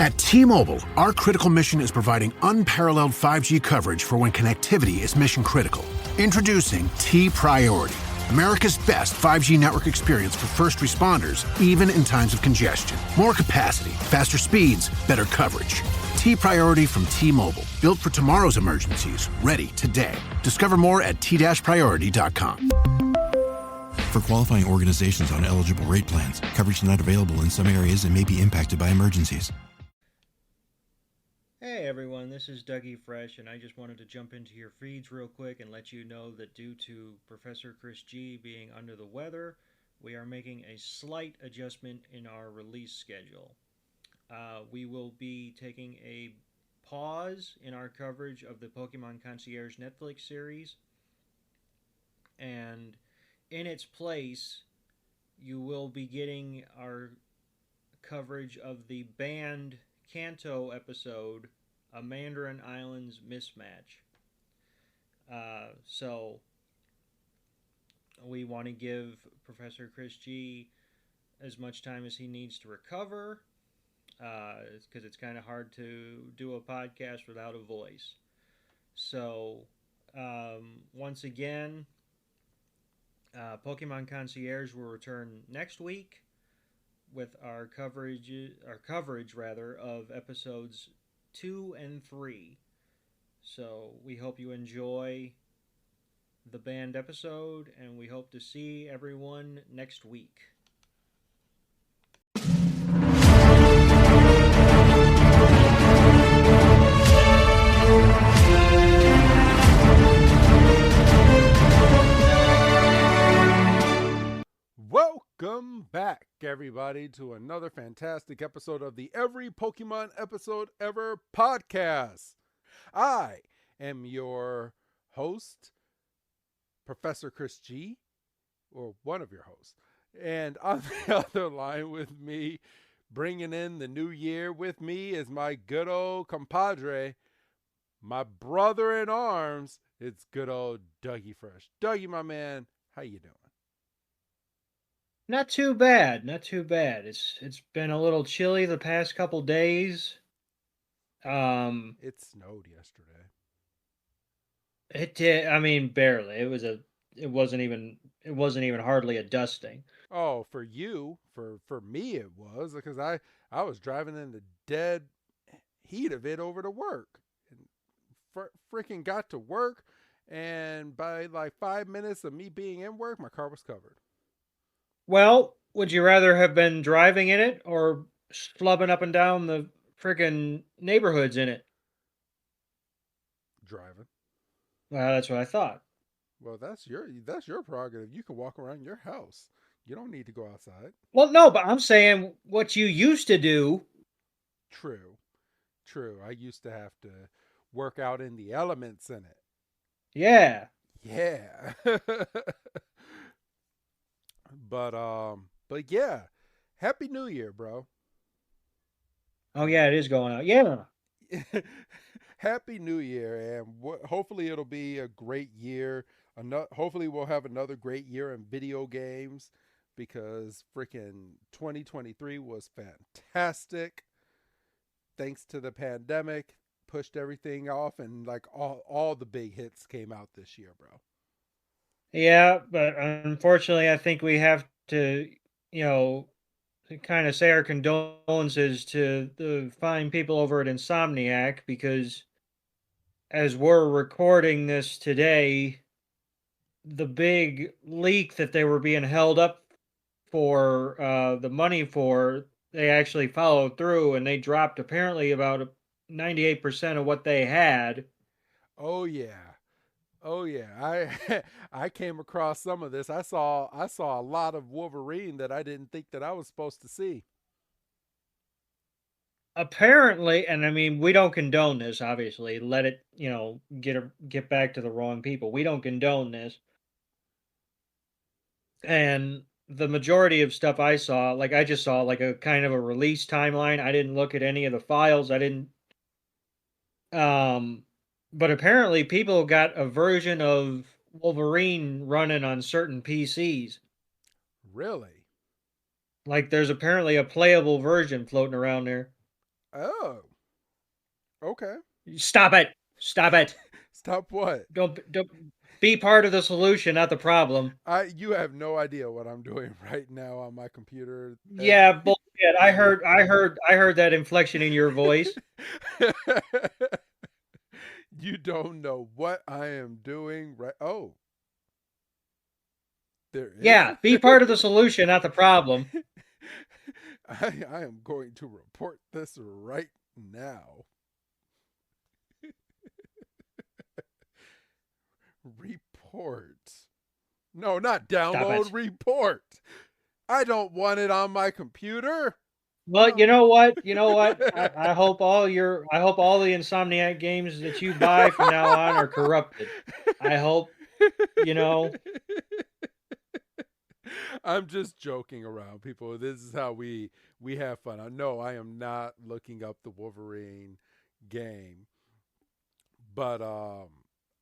At T-Mobile, our critical mission is providing unparalleled 5G coverage for when connectivity is mission critical. Introducing T-Priority, America's best 5G network experience for first responders, even in times of congestion. More capacity, faster speeds, better coverage. T-Priority from T-Mobile, built for tomorrow's emergencies, ready today. Discover more at t-priority.com. For qualifying organizations on eligible rate plans, coverage not available in some areas and may be impacted by emergencies. Hey everyone, this is Dougie Fresh, and I just wanted to jump into your feeds real quick and let you know that due to Professor Chris G being under the weather, we are making a slight adjustment in our release schedule. We will be taking a pause in our coverage of the Pokemon Concierge Netflix series, and in its place, you will be getting our coverage of the banned Kanto episode, A Mandarin Island's Mismatch. So we want to give Professor Chris G as much time as he needs to recover, because it's kind of hard to do a podcast without a voice. So once again, Pokemon Concierge will return next week with our coverage of episodes 2 and 3. So we hope you enjoy the banned episode, and we hope to see everyone next week. Welcome back, everybody, to another fantastic episode of the Every Pokemon Episode Ever podcast. I am your host, Professor Chris G, or one of your hosts. And on the other line with me, bringing in the new year with me, is my good old compadre, my brother in arms. It's good old Dougie Fresh. Dougie, my man, how you doing? Not too bad, not too bad. It's been a little chilly the past couple days. It snowed yesterday. It did. I mean, barely. It wasn't even hardly a dusting. Oh, for you, for me it was, because I was driving in the dead heat of it over to work. And freaking got to work, and by like 5 minutes of me being in work, my car was covered. Well, would you rather have been driving in it or flubbing up and down the friggin' neighborhoods in it? Driving. Well, that's what I thought. Well, that's your prerogative. You can walk around your house. You don't need to go outside. Well, no, but I'm saying what you used to do. True. I used to have to work out in the elements in it. Yeah. Yeah. But yeah, Happy New Year, bro. Oh yeah, it is going out. Yeah. Happy New Year, and hopefully it'll be a great year. Hopefully we'll have another great year in video games, because freaking 2023 was fantastic. Thanks to the pandemic, pushed everything off, and like all the big hits came out this year, bro. Yeah, but unfortunately, I think we have to, kind of say our condolences to the fine people over at Insomniac, because as we're recording this today, the big leak that they were being held up for the money for, they actually followed through, and they dropped apparently about 98% of what they had. Oh yeah. I came across some of this. I saw a lot of Wolverine that I didn't think that I was supposed to see. Apparently, and I mean, we don't condone this, obviously. Let it, get back to the wrong people. We don't condone this. And the majority of stuff I saw, like I just saw like a kind of a release timeline. I didn't look at any of the files. I didn't but apparently people got a version of Wolverine running on certain PCs. Really? Like there's apparently a playable version floating around there. Oh, okay. Stop it. Stop it. Stop what? Don't be part of the solution, not the problem. You have no idea what I'm doing right now on my computer. Yeah, bullshit. I heard that inflection in your voice. You don't know what I am doing right. Oh, there is. Yeah, be part of the solution, not the problem. I am going to report this right now. Report. No, not Stop download, it. report. I don't want it on my computer. Well, you know what? You know what? I hope I hope all the Insomniac games that you buy from now on are corrupted. I hope, you know. I'm just joking around, people. This is how we have fun. I know I am not looking up the Wolverine game, but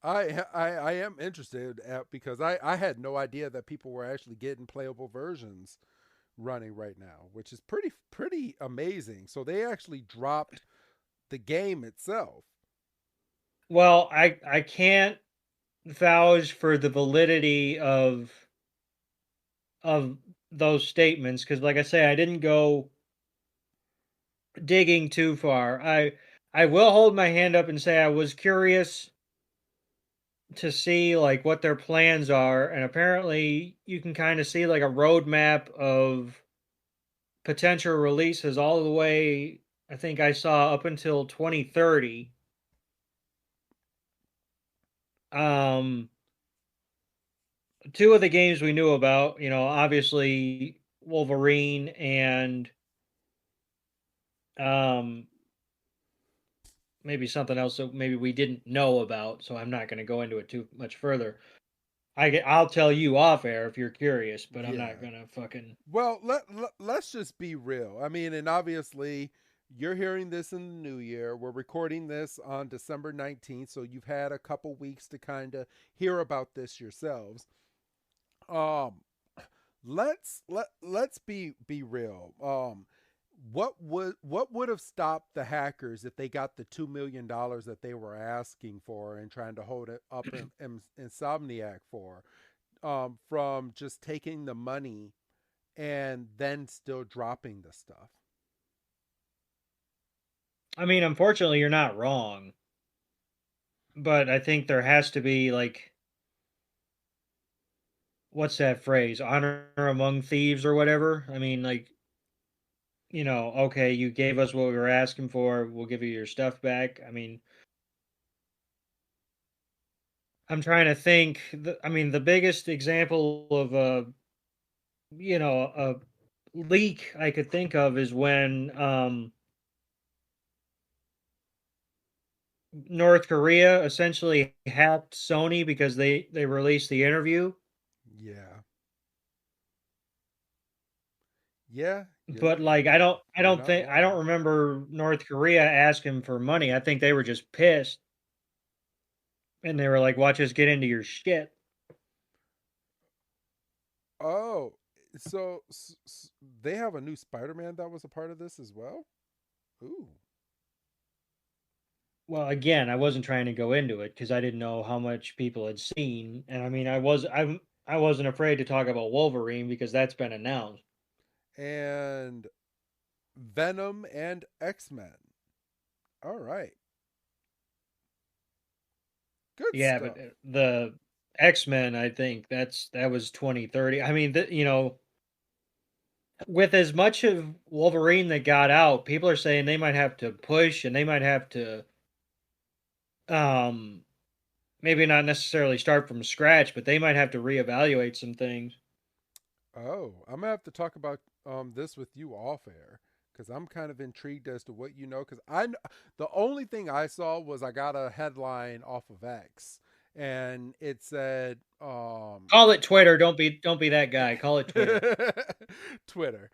I am interested because I had no idea that people were actually getting playable versions running right now, which is pretty amazing. So they actually dropped the game itself. Well, I can't vouch for the validity of those statements because, like I say, I didn't go digging too far. I will hold my hand up and say I was curious to see like what their plans are, and apparently you can kind of see like a roadmap of potential releases all the way. I think I saw up until 2030. Um, two of the games we knew about, obviously Wolverine and um maybe something else that maybe we didn't know about, so I'm not going to go into it too much further. I'll tell you off air if you're curious, but I'm not Yeah. going to fucking. Well, let's just be real. I mean, and obviously you're hearing this in the new year. We're recording this on December 19th, so you've had a couple weeks to kind of hear about this yourselves. Um let's be real. What would have stopped the hackers if they got the $2 million that they were asking for and trying to hold it up in Insomniac for, from just taking the money and then still dropping the stuff? I mean, unfortunately, you're not wrong, but I think there has to be like, what's that phrase? Honor among thieves or whatever. I mean, like, okay, you gave us what we were asking for. We'll give you your stuff back. I mean, I'm trying to think. I mean, the biggest example of a leak I could think of is when North Korea essentially hacked Sony because they released the interview. Yeah. Yeah, But like I you're don't not think I don't wrong. remember North Korea asking for money. I think they were just pissed and they were like, "Watch us get into your shit." Oh, so they have a new Spider-Man that was a part of this as well? Ooh. Well, again, I wasn't trying to go into it because I didn't know how much people had seen, and I mean, I wasn't afraid to talk about Wolverine because that's been announced. And Venom and X-Men. All right. Good Yeah, but stuff. the X-Men, I think that was 2030. I mean, with as much of Wolverine that got out, people are saying they might have to push and they might have to um maybe not necessarily start from scratch, but they might have to reevaluate some things. Oh, I'm gonna have to talk about this with you off air because I'm kind of intrigued as to what you know. Because the only thing I saw was I got a headline off of X, and it said Call it Twitter. Don't be that guy. Call it Twitter. Twitter,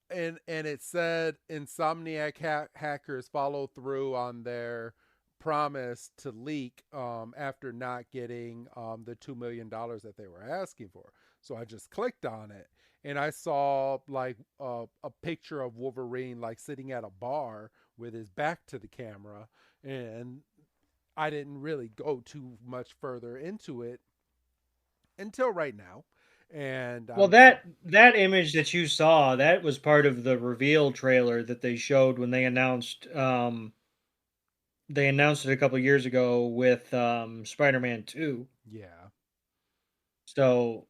and it said Insomniac hackers follow through on their promise to leak, after not getting the $2 million that they were asking for. So I just clicked on it, and I saw like a picture of Wolverine like sitting at a bar with his back to the camera, and I didn't really go too much further into it until right now. And Well, that image that you saw, that was part of the reveal trailer that they showed when they announced it a couple years ago with Spider-Man 2. yeah, So,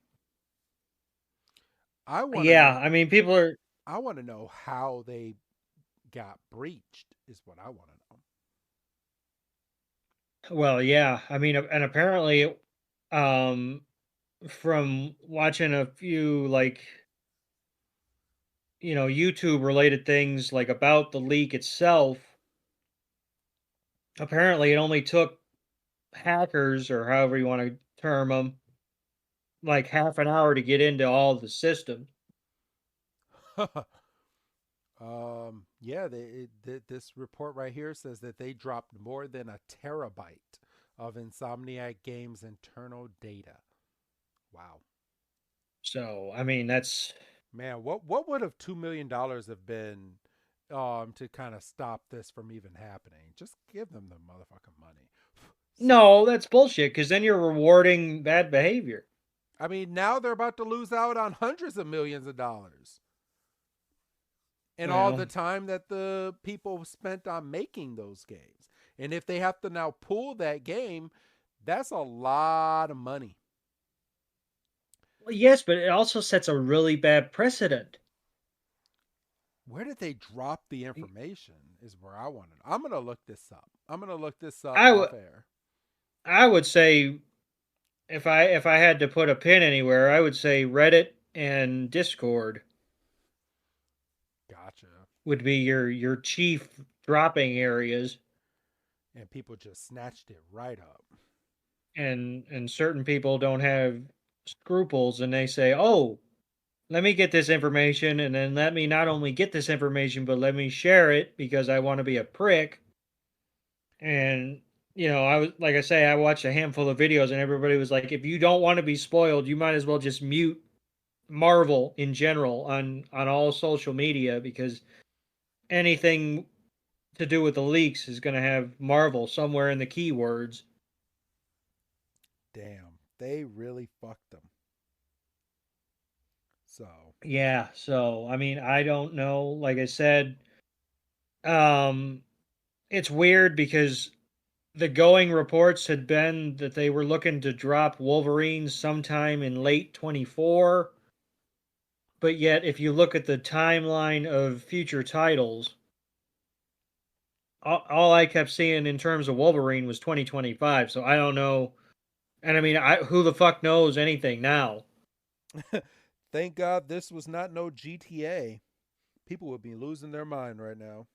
I want to yeah, know. I mean people are I want to know how they got breached. Is what I want to well, yeah, I mean and apparently um from watching a few like YouTube related things like about the leak itself, apparently it only took hackers or however you want to term them like half an hour to get into all the systems. know. Yeah, this report right here says that they dropped more than a terabyte of Insomniac Games' internal data. Wow. So, I mean, that's Man, what would have $2 million have been to kind of stop this from even happening? Just give them the motherfucking money. So, no, that's bullshit because then you're rewarding bad behavior. I mean, now they're about to lose out on hundreds of millions of dollars. And all Well, the time that the people spent on making those games. And if they have to now pull that game, that's a lot of money. yes, but it also sets a really bad precedent. Where did they drop the information is where I want to know. I'm going to look this up. I'm going to look this up I would off air. I would say if I had to put a pin anywhere, I would say Reddit and Discord Gotcha. would be your chief dropping areas, And people just snatched it right up. and certain people don't have scruples and they say, "Oh, let me get this information and then let me not only get this information but let me share it because I want to be a prick." And I was like I say, I watched a handful of videos and everybody was like, if you don't want to be spoiled, you might as well just mute Marvel in general on all social media because anything to do with the leaks is going to have Marvel somewhere in the keywords. Damn. They really fucked them. So, Yeah, so I mean, I don't know. Like I said, um it's weird because the going reports had been that they were looking to drop Wolverine sometime in late 24, but yet if you look at the timeline of future titles, all I kept seeing in terms of Wolverine was 2025. So I don't know. And I mean, who the fuck knows anything now? thank God this was not no GTA. People would be losing their mind right now.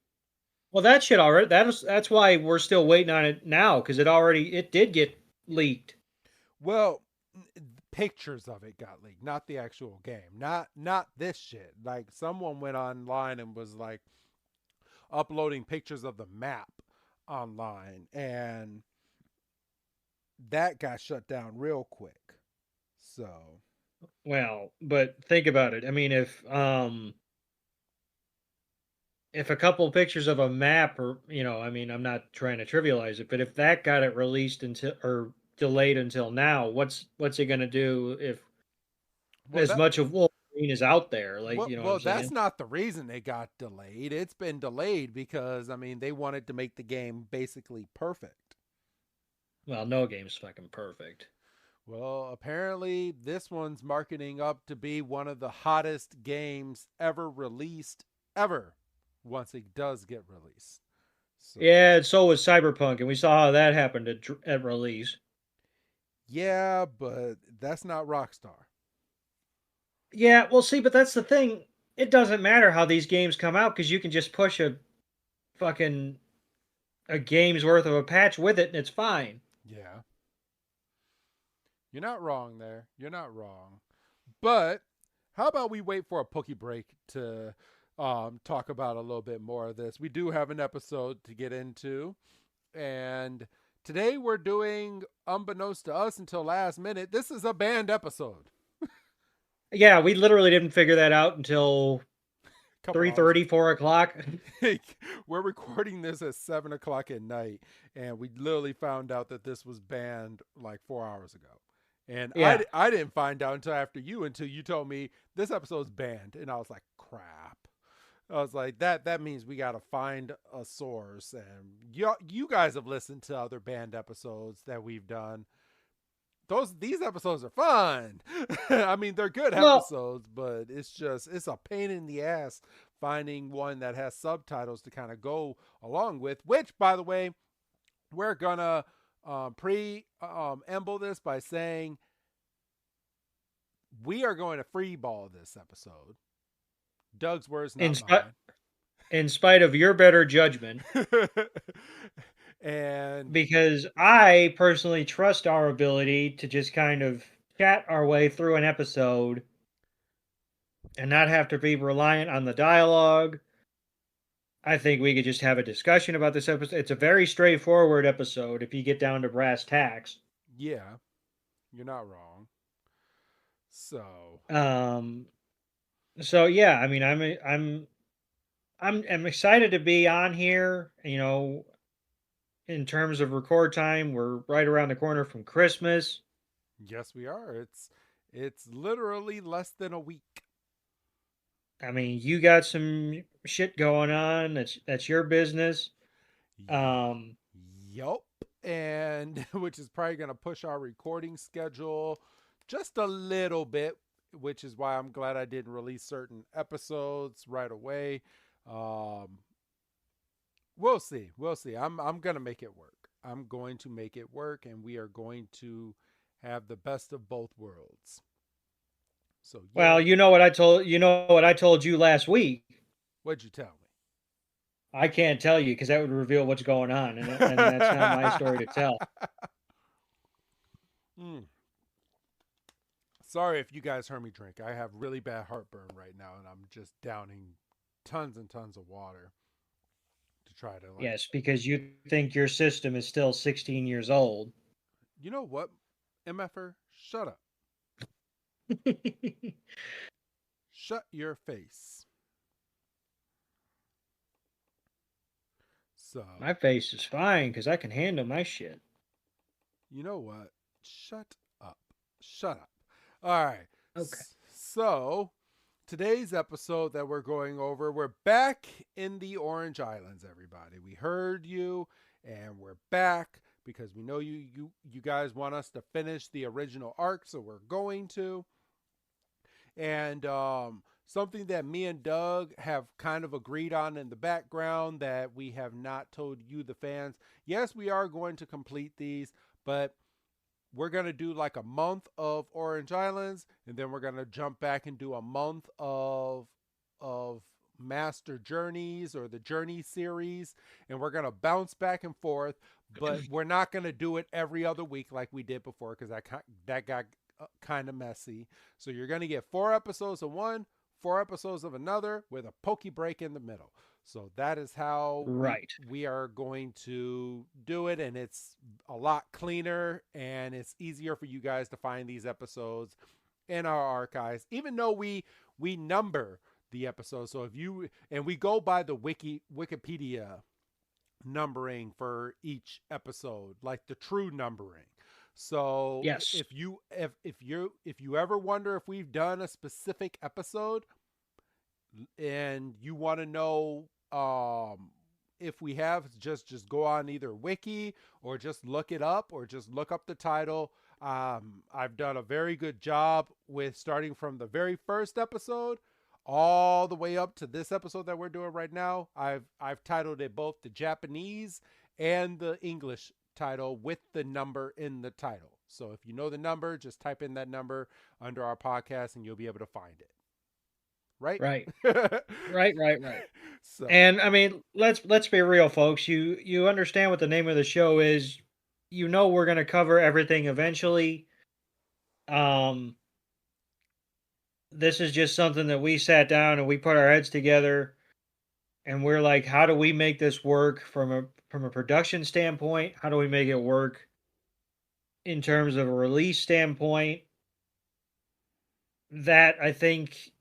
Well, that shit already. That's why we're still waiting on it now because it did get leaked. Well, pictures of it got leaked, not the actual game. Not this shit. Like someone went online and was like uploading pictures of the map online, and that got shut down real quick. So, Well, but think about it. I mean, if a couple pictures of a map or I mean, I'm not trying to trivialize it, but if that got it released until or delayed until now, what's it going to do if well as that much of Wolverine is out there? Like, you know what well I'm that's saying? not the reason it got delayed. It's been delayed because I mean they wanted to make the game basically perfect. Well, no game's fucking perfect. Well, apparently this one's marketing up to be one of the hottest games ever released ever once it does get released. So, Yeah, and so was Cyberpunk, and we saw how that happened at release. yeah, but that's not Rockstar. Yeah, well, see, but that's the thing. It doesn't matter how these games come out because you can just push fucking a game's worth of a patch with it, and it's fine. Yeah. You're not wrong there. You're not wrong. But how about we wait for a pokey break to talk about a little bit more of this? We do have an episode to get into. And today we're doing, unbeknownst to us until last minute, this is a banned episode. Yeah, we literally didn't figure that out until Couple hours 3:30, 4 o'clock. We're recording this at 7 o'clock at night, and we literally found out that this was banned like 4 hours ago. And Yeah. I didn't find out until you told me this episode's banned, and I was like, crap. I was like, that means we got to find a source. And you guys have listened to other banned episodes that we've done. These episodes are fun. I mean, they're good Well, episodes, but it's a pain in the ass finding one that has subtitles to kind of go along with. Which, by the way, we're gonna emble this by saying we are going to free ball this episode. Doug's words, in, not spi- in spite of your better judgment, mine. And because I personally trust our ability to just kind of chat our way through an episode and not have to be reliant on the dialogue. I think we could just have a discussion about this episode. It's a very straightforward episode if you get down to brass tacks. yeah, you're not wrong. So Um, so yeah, I mean, I'm excited to be on here. In terms of record time, we're right around the corner from Christmas. yes, we are. It's literally less than a week. I mean, you got some shit going on. That's your business. Um, Yup. And which is probably going to push our recording schedule just a little bit, which is why I'm glad I didn't release certain episodes right away. Um, we'll see. We'll see. I'm going to make it work. I'm going to make it work, and we are going to have the best of both worlds. So, well, yay. you know what I told you last week. What'd you tell I can't tell you because that would reveal what's going on, me? and that's not my story to tell. Mm. Sorry if you guys heard me drink. I have really bad heartburn right now, and I'm just downing tons and tons of water to try to like. Yes, because you think your system is still 16 years old. You know what, MFR? Shut up. Shut your face. So, My face is fine because I can handle my shit. you know what? Shut up. Shut up. All right. Okay. So, today's episode that we're going over, we're back in the Orange Islands, everybody. We heard you, and we're back because we know you guys want us to finish the original arc, so we're going to. And something that me and Doug have kind of agreed on in the background that we have not told you, the fans. Yes, we are going to complete these, but we're going to do like a month of Orange Islands, and then we're going to jump back and do a month of Master Journeys or the Journey series, and we're going to bounce back and forth, but we're not going to do it every other week like we did before because that got kind of messy. So you're going to get 4 episodes of one, 4 episodes of another with a pokey break in the middle. So that is how Right. we are going to do it, and it's a lot cleaner and it's easier for you guys to find these episodes in our archives, even though we number the episodes. So if you, and we go by the Wikipedia numbering for each episode, like the true numbering. So Yes. if you ever wonder if we've done a specific episode and you want to know if we have, just go on either wiki or just look it up or just look up the title. I've done a very good job with starting from the very first episode all the way up to this episode that we're doing right now. I've titled it both the Japanese and the English title with the number in the title. So if you know the number, just type in that number under our podcast and you'll be able to find it. Right? Right. So, And I mean, let's be real, folks. You understand what the name of the show is. You know we're going to cover everything eventually. This is just something that we sat down and we put our heads together and we're like, how do we make this work from a production standpoint? How do we make it work in terms of a release standpoint? that I think,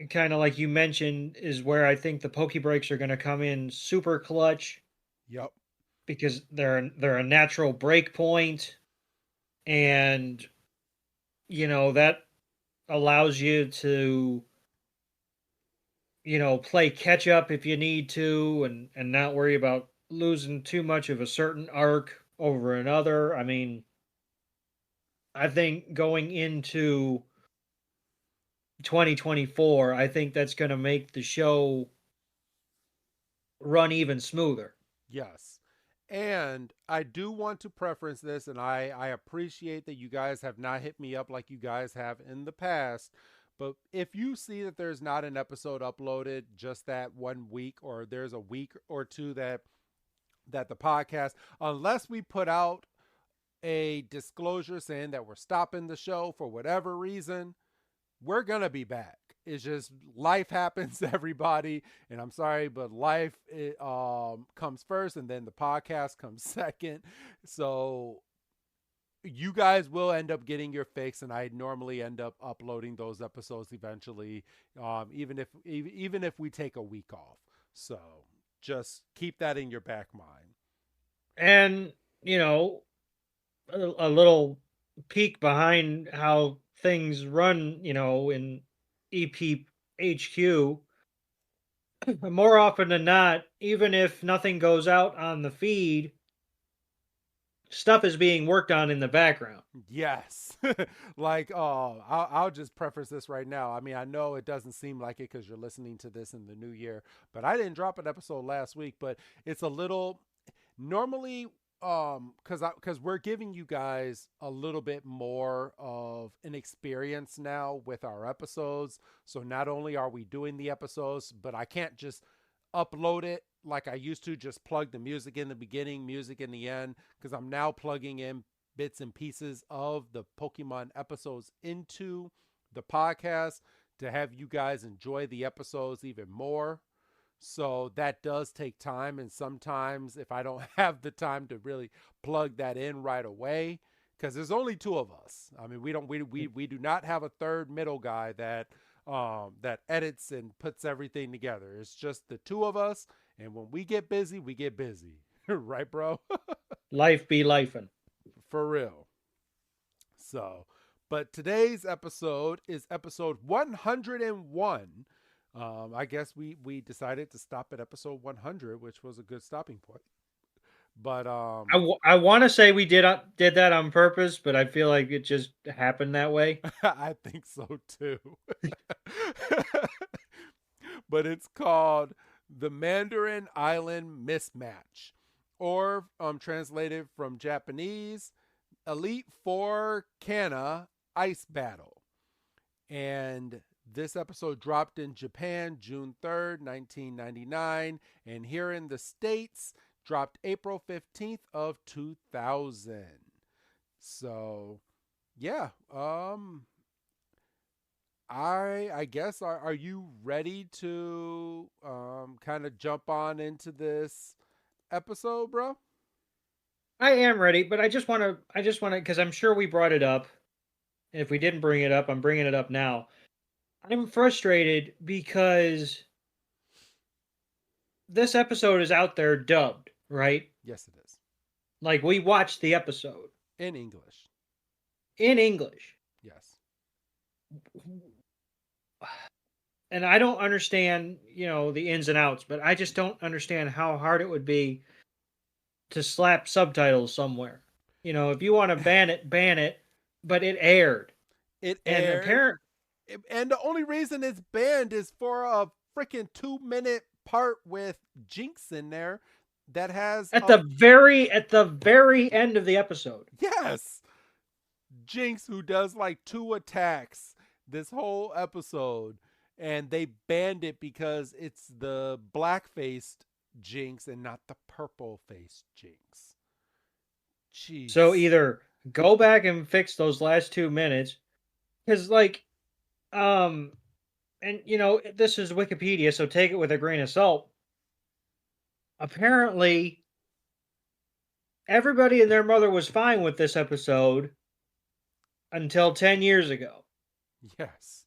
kind of like you mentioned, is where I think the Poke Breaks are going to come in super clutch Yep. because they're a natural break point, and that allows you to play catch up if you need to, and not worry about losing too much of a certain arc over another. I mean, I think going into 2024, I think that's going to make the show run even smoother. Yes. And I do want to preference this, and I appreciate that you guys have not hit me up like you guys have in the past. But if you see that there's not an episode uploaded just that 1 week, or there's a week or two that the podcast, unless we put out a disclosure saying that we're stopping the show for whatever reason, we're gonna be back. It's just life happens to everybody, and I'm sorry, but life comes first, and then the podcast comes second. So you guys will end up getting your fix, and I normally end up uploading those episodes eventually, even if we take a week off. So just keep that in your back mind. And, a little peek behind how things run, in EPHQ. More often than not, even if nothing goes out on the feed, stuff is being worked on in the background. Yes. Like, I'll just preface this right now. I mean, I know it doesn't seem like it because you're listening to this in the new year, but I didn't drop an episode last week, but it's a little normally, because we're giving you guys a little bit more of an experience now with our episodes. So not only are we doing the episodes, but I can't just upload it like I used to, just plug the music in the beginning, music in the end, because I'm now plugging in bits and pieces of the Pokemon episodes into the podcast to have you guys enjoy the episodes even more. So that does take time, and sometimes if I don't have the time to really plug that in right away, because there's only two of us. I mean, we do not have a third middle guy that edits and puts everything together. It's just the two of us, and when we get busy, we get busy. Right, bro? Life be lifing. For real. So, but today's episode is episode 101. I guess we decided to stop at episode 100, which was a good stopping point. But I want to say we did that on purpose, but I feel like it just happened that way. I think so too. But it's called the Mandarin Island Mismatch, or translated from Japanese, Elite Four Canna Ice Battle. And this episode dropped in Japan June 3rd, 1999, and here in the States dropped April 15th of 2000. So, yeah, I guess are you ready to kind of jump on into this episode, bro? I am ready, but I just want to because I'm sure we brought it up. And if we didn't bring it up, I'm bringing it up now. I'm frustrated because this episode is out there dubbed, right? Yes, it is. Like we watched the episode In English. in English. Yes. And I don't understand, the ins and outs, but I just don't understand how hard it would be to slap subtitles somewhere. If you want to ban it, but it aired. It And aired, apparent and the only reason it's banned is for a freaking 2 minute part with Jinx in there that has at the very end of the episode. yes, Jinx, who does like 2 attacks this whole episode, and they banned it because it's the black faced Jinx and not the purple faced Jinx. So Jeez. either go back and fix those last 2 minutes, because um, and this is Wikipedia, so take it with a grain of salt. Apparently, everybody and their mother was fine with this episode until 10 years ago. Yes.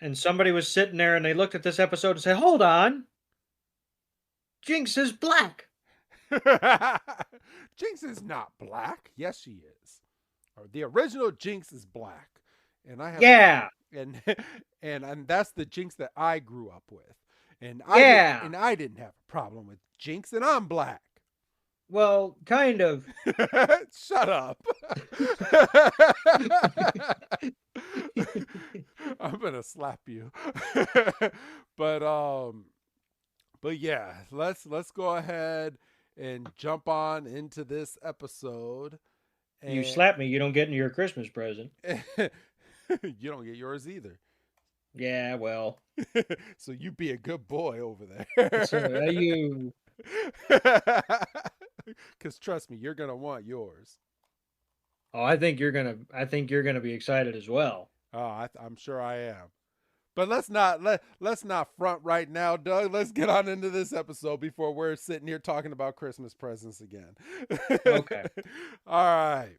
and somebody was sitting there and they looked at this episode and said, "Hold on, Jinx is black." Jinx is not black. Yes, she is. Or the original Jinx is black, and I have Yeah, and and that's the Jinx that I grew up with, and yeah. I didn't have a problem with Jinx, and I'm black. Well, kind of. Shut up. I'm gonna slap you. but but yeah, let's go ahead and jump on into this episode. You And slap me, you don't get into your Christmas present. you don't get yours either. Yeah, well. So you be a good boy over So there. you. Because trust me, you're gonna want yours. Oh, I think you're gonna. I think you're gonna be excited as well. Oh, I'm sure I am. But let's not front right now, Doug. Let's get on into this episode before we're sitting here talking about Christmas presents again. Okay. All right.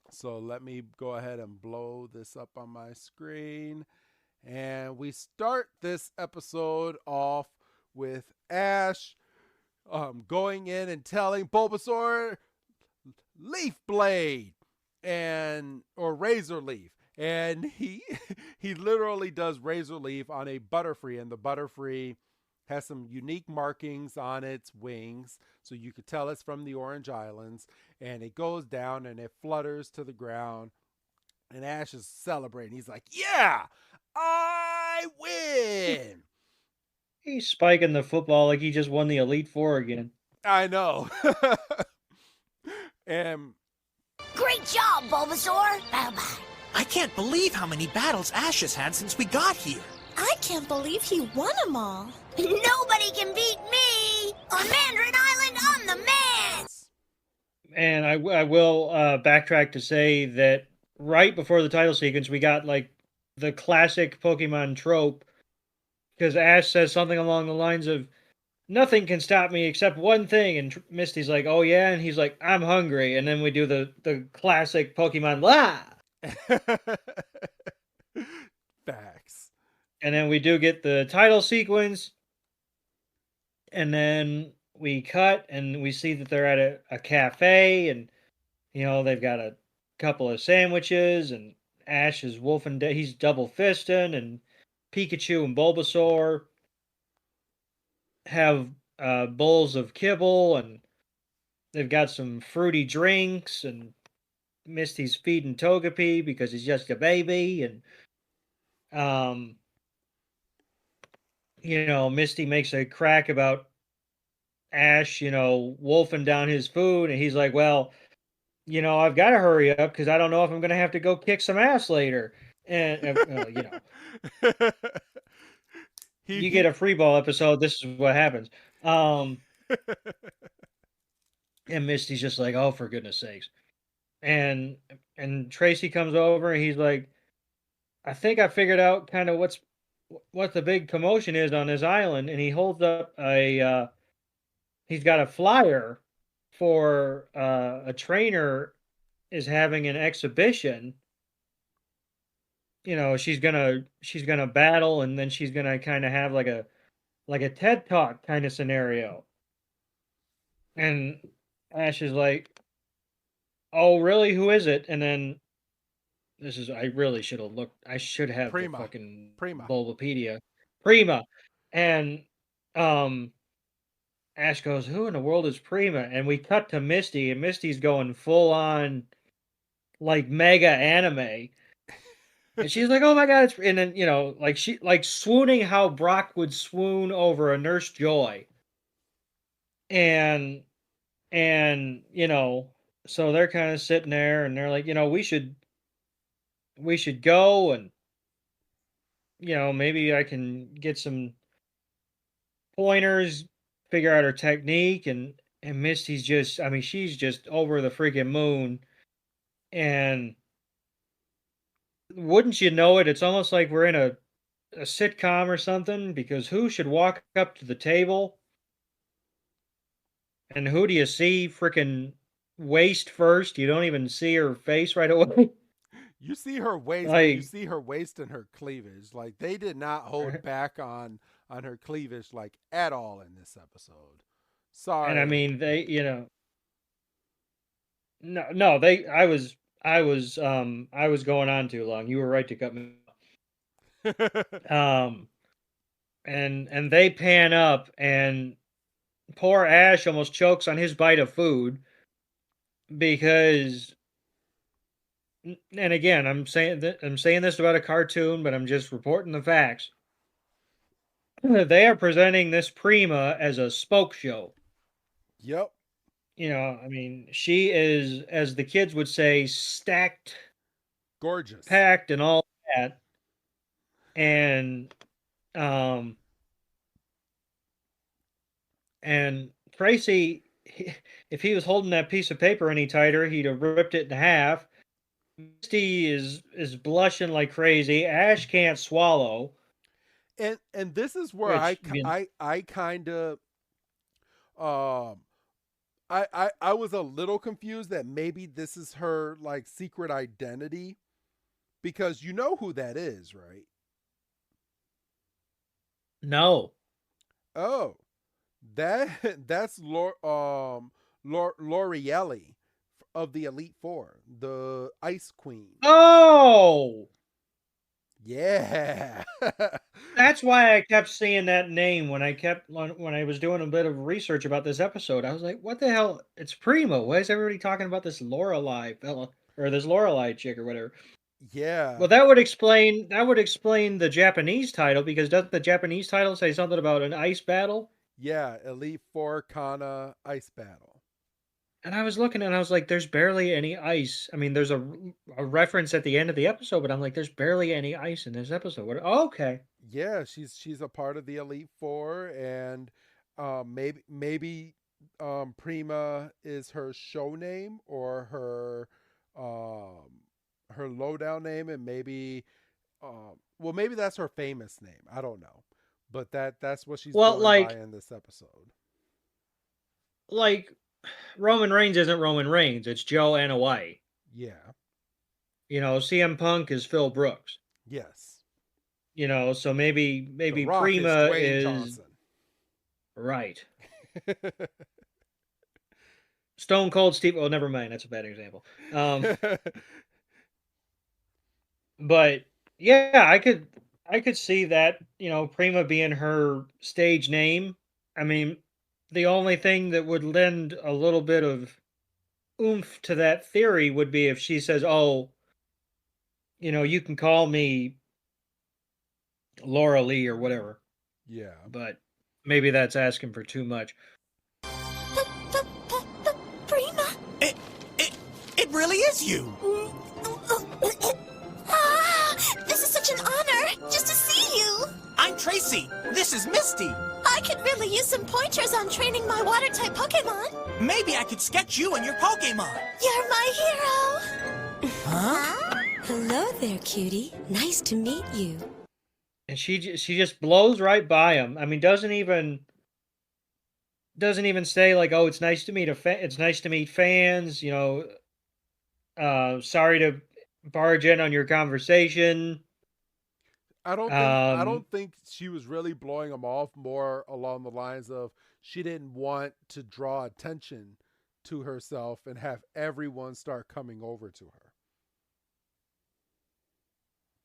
So let me go ahead and blow this up on my screen. And we start this episode off with Ash going in and telling Bulbasaur leaf blade or razor leaf, and he literally does razor leaf on a Butterfree, and the Butterfree has some unique markings on its wings, so you could tell it's from the Orange Islands, and it goes down and it flutters to the ground, and Ash is celebrating. He's like, yeah, I win. He's spiking the football like he just won the Elite Four again. I know. And Great job, Bulbasaur! Bye-bye. I can't believe how many battles Ash has had since we got here. I can't believe he won them all. Nobody can beat me! On Mandarin Island, I'm the man! And I will backtrack to say that right before the title sequence, we got like the classic Pokemon trope, because Ash says something along the lines of, "Nothing can stop me except one thing," and Misty's like, "Oh yeah," and he's like, "I'm hungry," and then we do the classic Pokemon "la," facts. and then we do get the title sequence, and then we cut and we see that they're at a cafe, and they've got a couple of sandwiches, and Ash is he's double fisting, and Pikachu and Bulbasaur have bowls of kibble, and they've got some fruity drinks, and Misty's feeding Togepi because he's just a baby, and Misty makes a crack about Ash, wolfing down his food, and he's like, "Well, I've got to hurry up because I don't know if I'm going to have to go kick some ass later." And you get a free ball episode, this is what happens. And Misty's just like, "Oh, for goodness sakes." And Tracy comes over and he's like, "I think I figured out kind of what the big commotion is on this island." And he holds up he's got a flyer for a trainer is having an exhibition. She's gonna battle, and then she's gonna kind of have like a TED Talk kind of scenario. And Ash is like, "Oh, really? Who is it?" And then I really should have looked. I should have Prima. the fucking Prima. Bulbapedia. Prima. And Ash goes, "Who in the world is Prima?" And we cut to Misty, and Misty's going full on like mega anime. And she's like, "Oh my god!" And then like swooning how Brock would swoon over a Nurse Joy. And so they're kind of sitting there, and they're like, we should go, and maybe I can get some pointers, figure out her technique, and Misty's just, I mean, she's just over the freaking moon, and wouldn't you know it, it's almost like we're in a sitcom or something, because who should walk up to the table, and who do you see freaking waist first? You don't even see her face right away. You see her waist, Like, you see her waist and her cleavage. Like they did not hold back on her cleavage like at all in this episode. and I Sorry. mean, they, no, they, I was going on too long. You were right to cut me off. And they pan up, and poor Ash almost chokes on his bite of food because, and again, I'm saying this about a cartoon, but I'm just reporting the facts. They are presenting this Prima as a spoke show. Yep. I mean, she is, as the kids would say, stacked, Gorgeous. packed, and all that. And um and Tracy, if he was holding that piece of paper any tighter, he'd have ripped it in half. Misty is blushing like crazy. Ash can't swallow. And this is where Which I kind of um I was a little confused that maybe this is her like secret identity, because you know who that is, right? no. Oh, that's L'Oreelli of the Elite Four, the Ice Queen. Oh, Yeah. that's why I kept seeing that name when I was doing a bit of research about this episode. I was like, "What the hell? It's Primo. Why is everybody talking about this Lorelai fella or this Lorelai chick or whatever?" Yeah. Well, that would explain the Japanese title, because doesn't the Japanese title say something about an ice battle? Yeah, Elite Four Canna Ice Battle. And I was looking and I was like, "There's barely any ice." I mean, there's a reference at the end of the episode, but I'm like, "There's barely any ice in this episode." What? Oh, okay. Yeah, she's a part of the Elite Four, and maybe Prima is her show name or her lowdown name, and maybe well, maybe that's her famous name. I don't know, but that's what she's Well, going by in this episode. like Roman Reigns isn't Roman Reigns. It's Joe Anoa'i. Yeah. CM Punk is Phil Brooks. Yes. So maybe The Rock is Prima Dwayne is Johnson. right. Stone Cold Steve. Oh, never mind. That's a bad example. But yeah, I could see that, Prima being her stage name. I mean, the only thing that would lend a little bit of oomph to that theory would be if she says, "Oh, you can call me Laura Lee or whatever." Yeah. But maybe that's asking for too much. Prima? It really is you. This is such an honor, just to see you. I'm Tracy. This is Misty. I could really use some pointers on training my water-type Pokemon. Maybe I could sketch you and your Pokemon. You're my hero. Huh? Hello there, cutie. Nice to meet you. And she just blows right by him. I mean, doesn't even say like, "Oh, it's nice to meet it's nice to meet fans." Sorry to barge in on your conversation. I don't think she was really blowing him off, more along the lines of she didn't want to draw attention to herself and have everyone start coming over to her.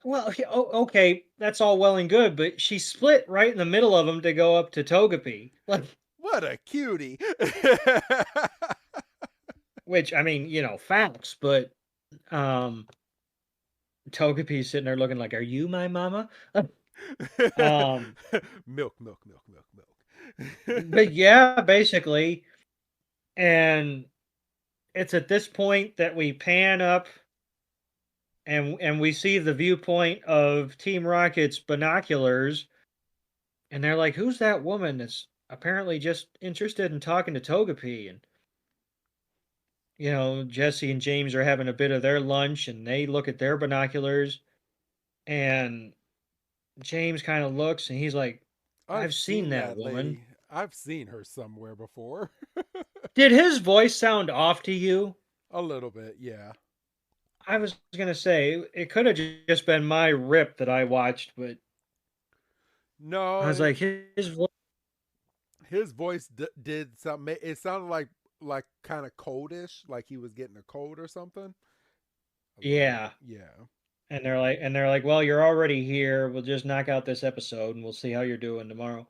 Well, okay, that's all well and good, but she split right in the middle of them to go up to Togepi. Like, what a cutie! Which, I mean, facts, but Togepi's sitting there looking like, "Are you my mama?" Milk. But yeah, basically, and it's at this point that we pan up and we see the viewpoint of Team Rocket's binoculars, and they're like, "Who's that woman that's apparently just interested in talking to Togepi?" And Jesse and James are having a bit of their lunch, and they look at their binoculars, and James kind of looks, and he's like, "I've seen that woman." lady. I've seen her somewhere before. Did his voice sound off to you? A little bit, yeah. I was gonna say it could have just been my rip that I watched, but I No, was like, his voice. his voice did something. It sounded like kind of coldish, like he was getting a cold or something. A little bit, Yeah, yeah. and they're like, well, you're already here. We'll just knock out this episode, and we'll see how you're doing tomorrow.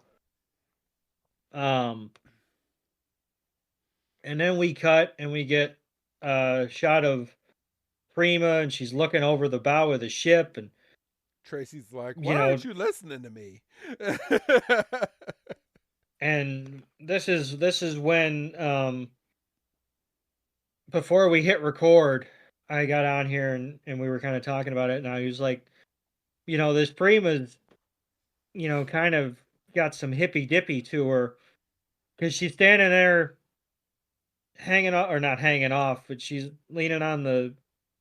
Um, and then we cut, and we get a shot of Prima, and she's looking over the bow of the ship, and Tracy's like, you "Why know, aren't you listening to me?" and this is when before we hit record, I got on here and we were kind of talking about it, and I was like, this Prima's, kind of got some hippy dippy to her because she's standing there hanging off, or not hanging off, but she's leaning on the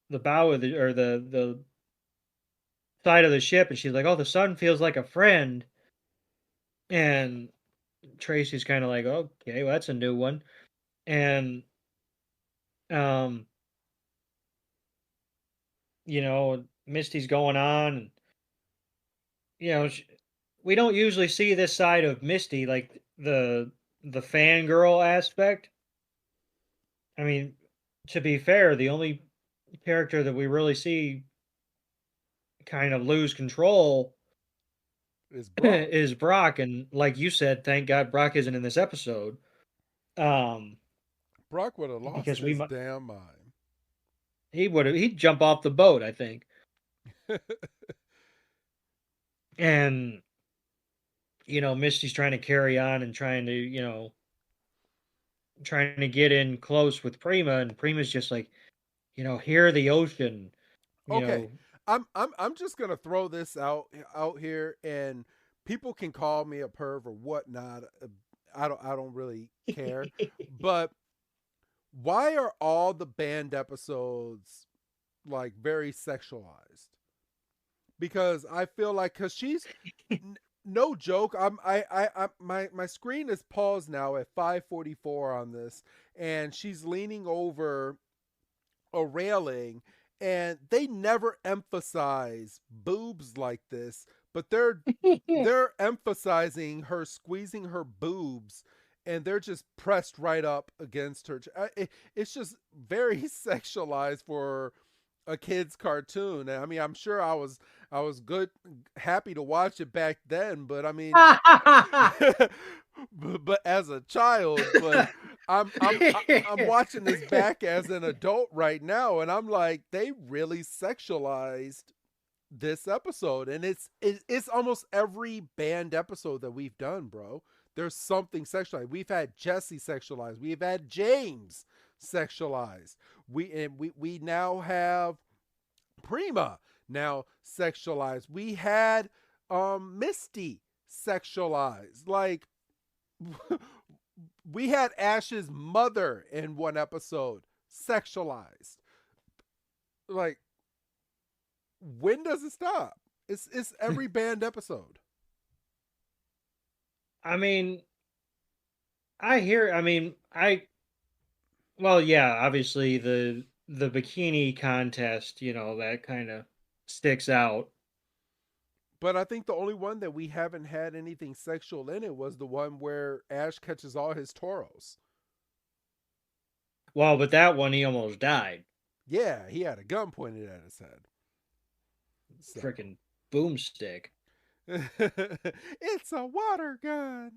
bow of the or the side of the ship, and she's like, "Oh, the sun feels like a friend," and Tracy's kind of like, "Okay, well, that's a new one," and um, Misty's going on, and you know, sh we don't usually see this side of Misty, like the fangirl aspect. I mean, to be fair, the only character that we really see kind of lose control It's Brock. is Brock, and like you said, thank God Brock isn't in this episode. Um, Brock would have lost because his damn mind. he'd jump off the boat, I think. And Misty's trying to carry on and trying to get in close with Prima, and Prima's just like, hear the ocean, you Okay, know. I'm just gonna throw this out here, and people can call me a perv or whatnot. I don't really care, but why are all the band episodes like very sexualized? Because I feel like because she's no joke. My screen is paused now at 5:44 on this, and she's leaning over a railing, and they never emphasize boobs like this, but they're emphasizing her squeezing her boobs, and they're just pressed right up against her. It's just very sexualized for a kid's cartoon. And I mean, I'm sure I was good happy to watch it back then, but I mean, but as a child, but I'm watching this back as an adult right now, and I'm like, they really sexualized this episode, and it's almost every band episode that we've done, bro. There's something sexualized. We've had Jesse sexualized. We've had James sexualized. We now have Prima now sexualized. We had Misty sexualized. Like we had Ash's mother in one episode sexualized. Like, when does it stop? It's every band episode. I mean, well, yeah, obviously the bikini contest, that kind of sticks out. But I think the only one that we haven't had anything sexual in it was the one where Ash catches all his toros. Well, but that one he almost died. Yeah, he had a gun pointed at his head. So Freaking boomstick. it's a water gun.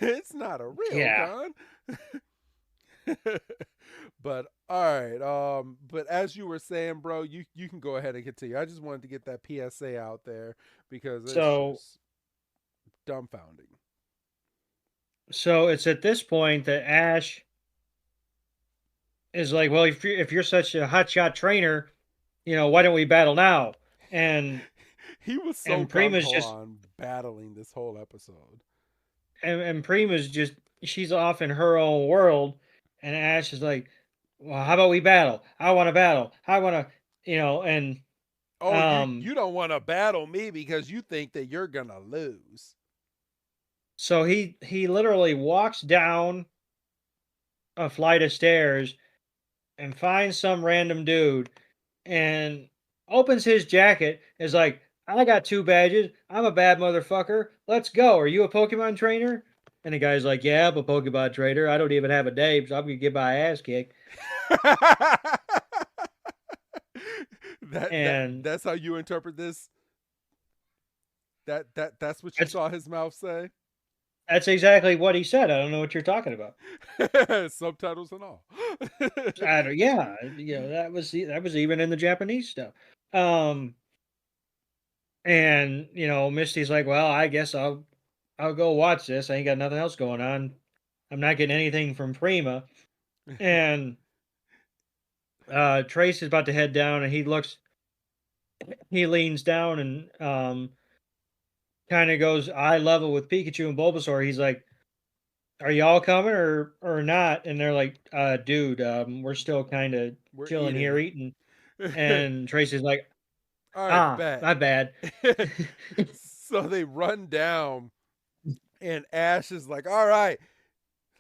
It's not a real Yeah. gun. But all right, but as you were saying, bro, you can go ahead and continue. I just wanted to get that PSA out there because it's So just dumbfounding. so it's at this point that Ash is like, well, if you're such a hotshot trainer, why don't we battle now? And He was so and gung Prima's ho just on battling this whole episode. and Prima's just she's off in her own world, and Ash is like, well, how about we battle? I want to battle. I want to, and Oh, you um, you don't want to battle me because you think that you're gonna lose. so he literally walks down a flight of stairs and finds some random dude and opens his jacket. Is like, I got 2 badges. I'm a bad motherfucker. Let's go. Are you a Pokemon trainer? And the guy's like, yeah, I'm a Pokemon trainer. I don't even have a name, so I'm gonna get my ass kicked. And that's how you interpret this. That's what you saw his mouth say. that's exactly what he said. I don't know what you're talking about. Subtitles and all. Yeah, that was even in the Japanese stuff. Um, and Misty's like, well, I guess I'll go watch this. I ain't got nothing else going on. I'm not getting anything from Prima. And Trace is about to head down, and he leans down and kind of goes eye level with Pikachu and Bulbasaur. He's like, are y'all coming or not? And they're like, dude, we're still kind of chilling here eating. And Tracy's like, all right, my bad. So they run down, and Ash is like, all right,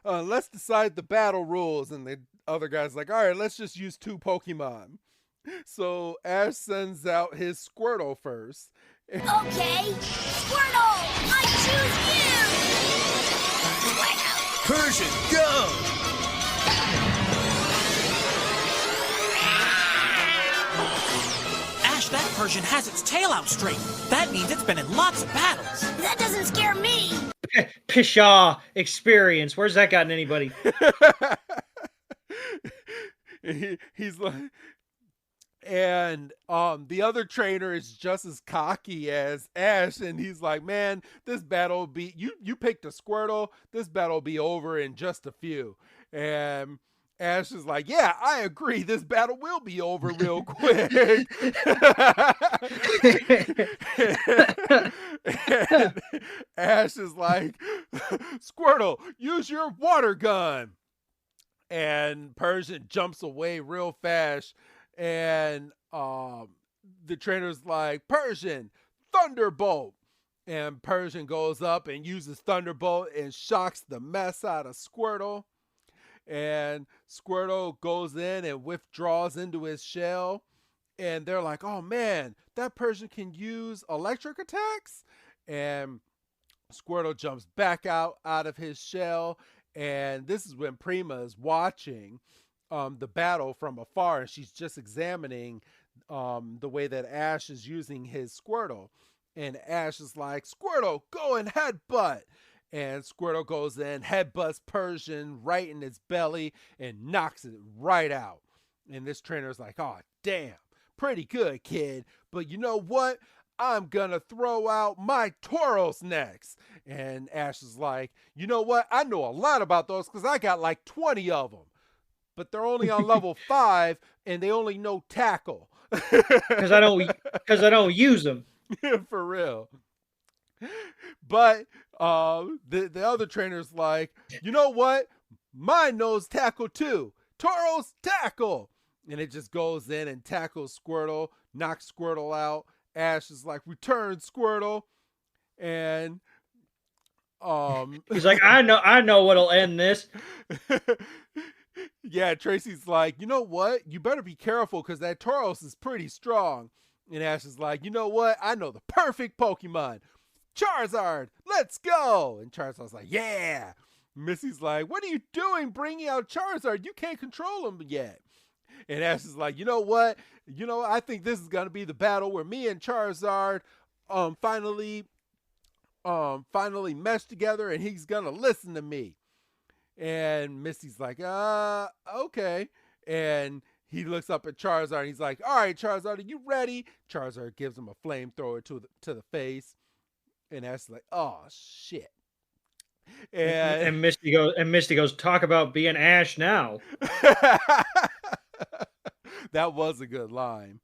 let's decide the battle rules. And the other guy's like, all right, let's just use 2 Pokemon. So Ash sends out his Squirtle first. Okay, Squirtle, I choose you! Persian, go! Ash, that Persian has its tail out straight. That means it's been in lots of battles. That doesn't scare me! Pshaw, experience. Where's that gotten anybody? He's like... And the other trainer is just as cocky as Ash, and he's like, man, this battle will be, you picked a Squirtle, this battle will be over in just a few. And Ash is like, yeah, I agree, this battle will be over real quick. And Ash is like, Squirtle, use your water gun. And Persian jumps away real fast. And the trainer's like, Persian, Thunderbolt. And Persian goes up and uses Thunderbolt and shocks the mess out of Squirtle. And Squirtle goes in and withdraws into his shell. And they're like, oh man, that Persian can use electric attacks. And Squirtle jumps back out of his shell. And this is when Prima is watching the battle from afar, and she's just examining the way that Ash is using his Squirtle. And Ash is like, Squirtle, go and headbutt. And Squirtle goes in, headbutts Persian right in his belly, and knocks it right out. And this trainer's like, oh, damn, pretty good, kid. But you know what? I'm gonna throw out my Tauros next. And Ash is like, you know what? I know a lot about those because I got like 20 of them. But they're only on level 5, and they only know tackle. Because I don't use them. For real. But the other trainer's like, you know what? Mine knows tackle too. Tauros, tackle. And it just goes in and tackles Squirtle, knocks Squirtle out. Ash is like, return, Squirtle. And he's like, I know what'll end this. Yeah, Tracy's like, you know what? You better be careful because that Tauros is pretty strong. And Ash is like, you know what? I know the perfect Pokemon. Charizard, let's go. And Charizard's like, yeah. Missy's like, what are you doing bringing out Charizard? You can't control him yet. And Ash is like, you know what? I think this is going to be the battle where me and Charizard finally mesh together and he's going to listen to me. And Misty's like, okay. And he looks up at Charizard and he's like, all right, Charizard, are you ready? Charizard gives him a flamethrower to the face. And Ash is like, oh, shit. And Misty goes, talk about being Ash now. That was a good line.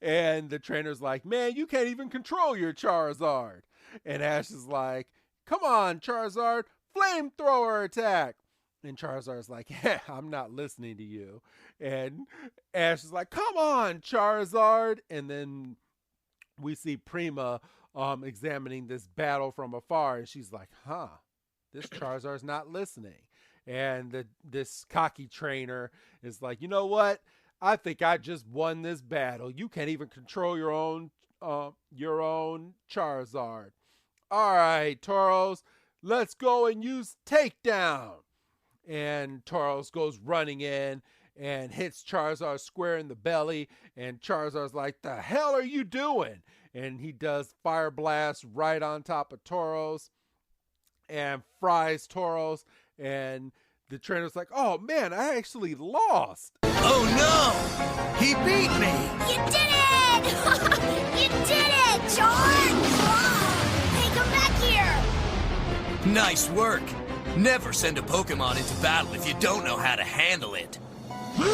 And the trainer's like, man, you can't even control your Charizard. And Ash is like, come on, Charizard, flamethrower attack. And Charizard's like, yeah, I'm not listening to you. And Ash is like, come on, Charizard. And then we see Prima examining this battle from afar. And she's like, this Charizard's not listening. And this cocky trainer is like, you know what? I think I just won this battle. You can't even control your own Charizard. All right, Tauros, let's go and use takedown. And Tauros goes running in and hits Charizard square in the belly. And Charizard's like, the hell are you doing? And he does Fire Blast right on top of Tauros and fries Tauros. And the trainer's like, oh man, I actually lost. Oh no! He beat me! You did it! You did it, George! Hey, come back here! Nice work. Never send a Pokemon into battle if you don't know how to handle it. This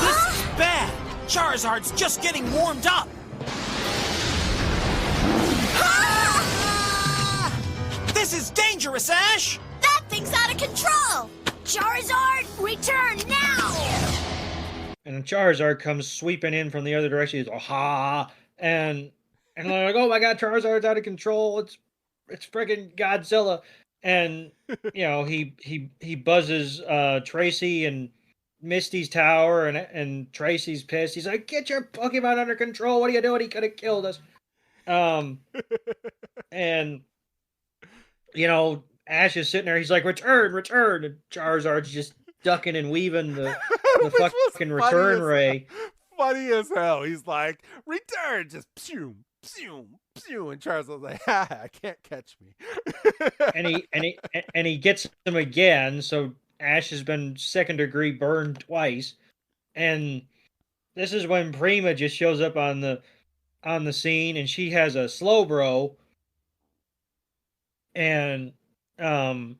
is bad. Charizard's just getting warmed up. This is dangerous, Ash! That thing's out of control! Charizard, return now! And Charizard comes sweeping in from the other direction. He's like, ha! And they're like, oh my god, Charizard's out of control. It's freaking Godzilla. And he buzzes Tracy and Misty's tower, and Tracy's pissed. He's like, get your Pokemon under control. What are you doing? He could have killed us. And Ash is sitting there. He's like, return. And Charizard's just ducking and weaving the fucking return ray. Funny as hell. He's like, return, just pew, pew, pew. And Charizard's like, ha, can't catch me. and he gets him again. So Ash has been second degree burned twice. And this is when Prima just shows up on the scene, and she has a Slowbro. And Charizard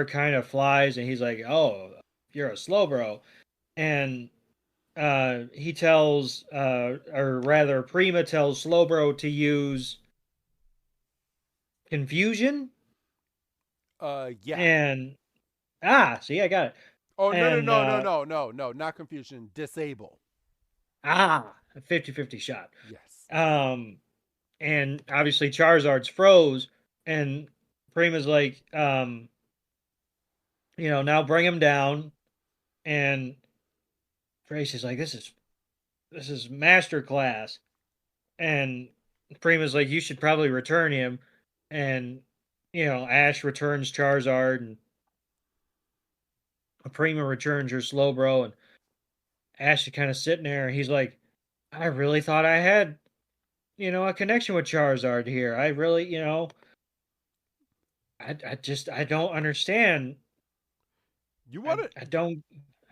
kind of flies, and he's like, oh, you're a Slowbro. And he tells, or rather, Prima tells Slowbro to use Confusion. Yeah. And see, I got it. Oh, no, not Confusion. Disable. A 50-50 shot. Yes. And obviously Charizard's froze, and Prima's like, now bring him down. And Tracy's like, this is masterclass. And Prima's like, you should probably return him. And, Ash returns Charizard, and Prima returns her Slowbro, and Ash is kind of sitting there, and he's like, I really thought I had, a connection with Charizard here. I really, I don't understand. You want to? I don't.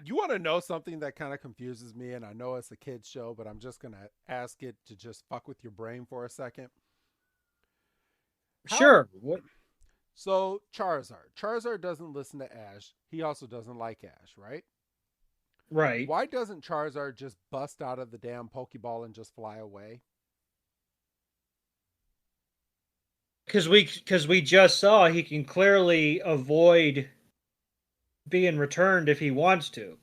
You want to know something that kind of confuses me, and I know it's a kid's show, but I'm just going to ask it to just fuck with your brain for a second. Sure. What? So, Charizard doesn't listen to Ash. He also doesn't like Ash, right? Right. Why doesn't Charizard just bust out of the damn Pokeball and just fly away? Because we just saw he can clearly avoid being returned if he wants to.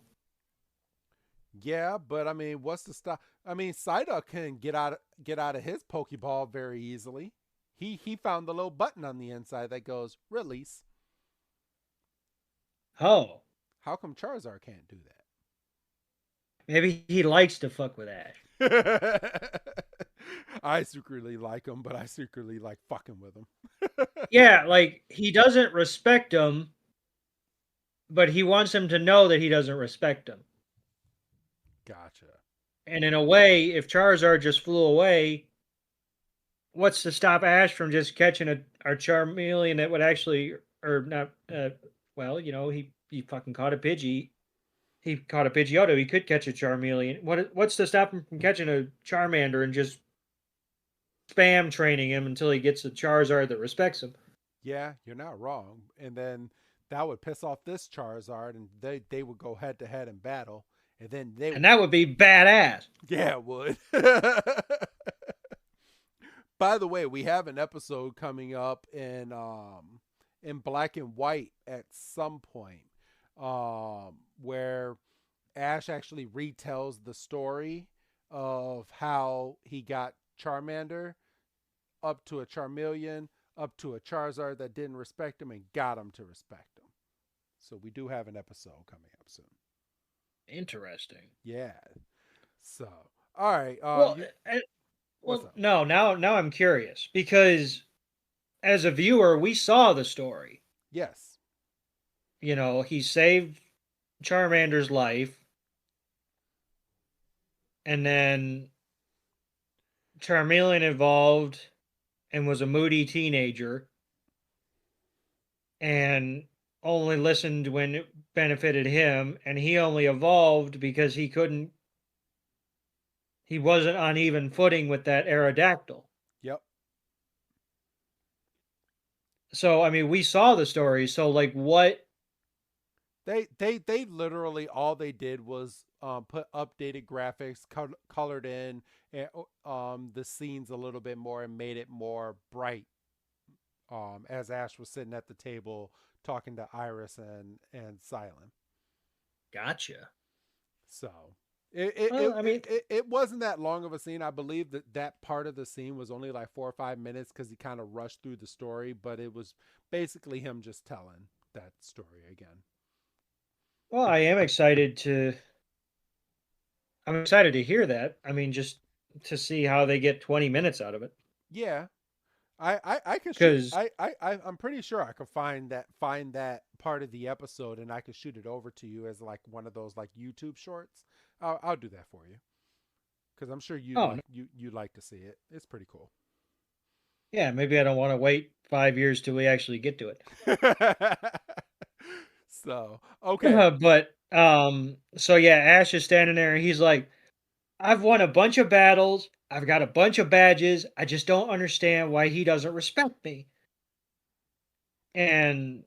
Yeah, but I mean, what's the stop? I mean, Psyduck can get out of his Pokeball very easily. He found the little button on the inside that goes release. Oh. How come Charizard can't do that? Maybe he likes to fuck with Ash. I secretly like him, but I secretly like fucking with him. Yeah, like, he doesn't respect him, but he wants him to know that he doesn't respect him. Gotcha. And in a way, if Charizard just flew away, what's to stop Ash from just catching our Charmeleon that would actually, or not, he fucking caught a Pidgey. He caught a Pidgeotto. He could catch a Charmeleon. What's to stop him from catching a Charmander and just spam training him until he gets a Charizard that respects him? Yeah, you're not wrong. And then that would piss off this Charizard, and they would go head to head in battle, and then that would be badass. Yeah, it would. By the way, we have an episode coming up in Black and White at some point, where Ash actually retells the story of how he got Charmander up to a Charmeleon, up to a Charizard that didn't respect him, and got him to respect him. So we do have an episode coming up soon. Interesting. Yeah. So, all right. Well, what's up? no. Now I'm curious because as a viewer, we saw the story. Yes. He saved Charmander's life, and then Charmeleon evolved and was a moody teenager, and only listened when it benefited him, and he only evolved because he wasn't on even footing with that Aerodactyl. Yep. So I mean, we saw the story. So like, what? They literally all they did was put updated graphics, colored in the scenes a little bit more and made it more bright. As Ash was sitting at the table talking to Iris and Silent. Gotcha. So it wasn't that long of a scene. I believe that part of the scene was only like 4 or 5 minutes because he kind of rushed through the story, but it was basically him just telling that story again. Well, I'm excited to hear that. I mean, just to see how they get 20 minutes out of it. Yeah. I can shoot. Because I'm pretty sure I could find that part of the episode and I could shoot it over to you as like one of those like YouTube shorts. I'll do that for you because I'm sure you like to see it. It's pretty cool. Yeah, maybe I don't want to wait 5 years till we actually get to it. So okay, but so yeah, Ash is standing there and he's like, "I've won a bunch of battles. I've got a bunch of badges. I just don't understand why he doesn't respect me." And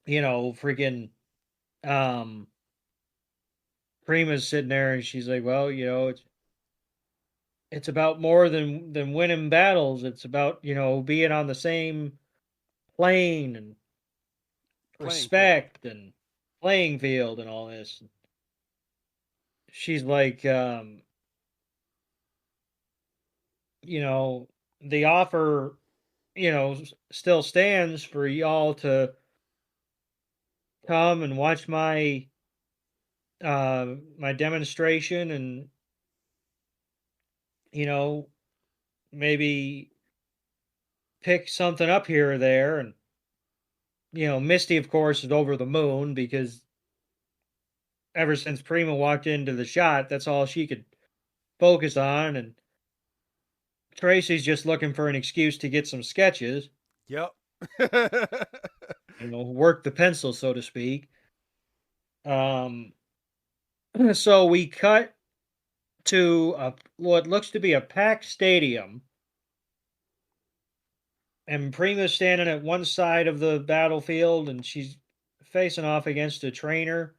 freaking Prima's sitting there and she's like, "Well, it's about more than winning battles. It's about, being on the same plane and respect and playing field and all this." She's like, the offer, still stands for y'all to come and watch my demonstration and, maybe pick something up here or there. And, Misty, of course, is over the moon because ever since Prima walked into the shot, that's all she could focus on. And Tracy's just looking for an excuse to get some sketches. Yep. Work the pencil, so to speak. So we cut to what looks to be a packed stadium. And Prima's standing at one side of the battlefield and she's facing off against a trainer.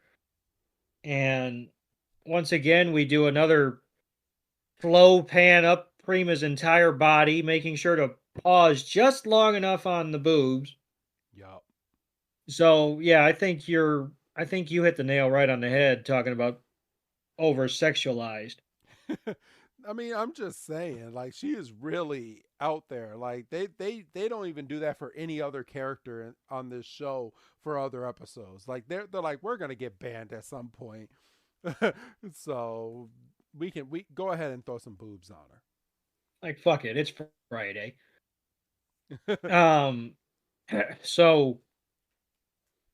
And once again, we do another slow pan up Prima's entire body, making sure to pause just long enough on the boobs. Yep. So yeah, I think you hit the nail right on the head talking about over sexualized. I mean, I'm just saying, like, she is really out there. Like, they don't even do that for any other character on this show for other episodes. Like, they're like, we're gonna get banned at some point, so we go ahead and throw some boobs on her. Like, fuck it, it's Friday. So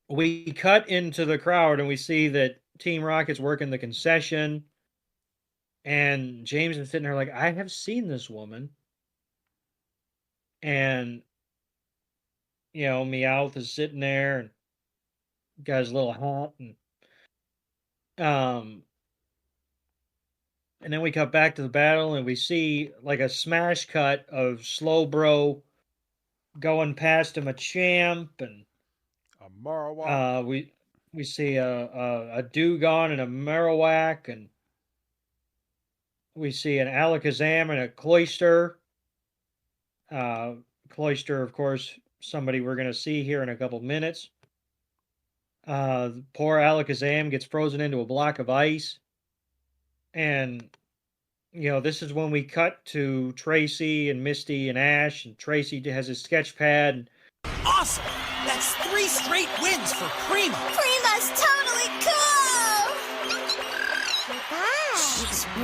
we cut into the crowd and we see that Team Rocket's working the concession. And James is sitting there like, I have seen this woman. And, Meowth is sitting there and got his little hat. And then we cut back to the battle and we see like a smash cut of Slowbro going past him, a champ, and a Marowak. We see a Dewgong and a Marowak, and we see an Alakazam and a Cloyster. Cloyster, of course, somebody we're going to see here in a couple minutes. Poor Alakazam gets frozen into a block of ice. And, this is when we cut to Tracy and Misty and Ash. And Tracy has his sketch pad. Awesome! That's 3 straight wins for Prima! Prima's totally cool!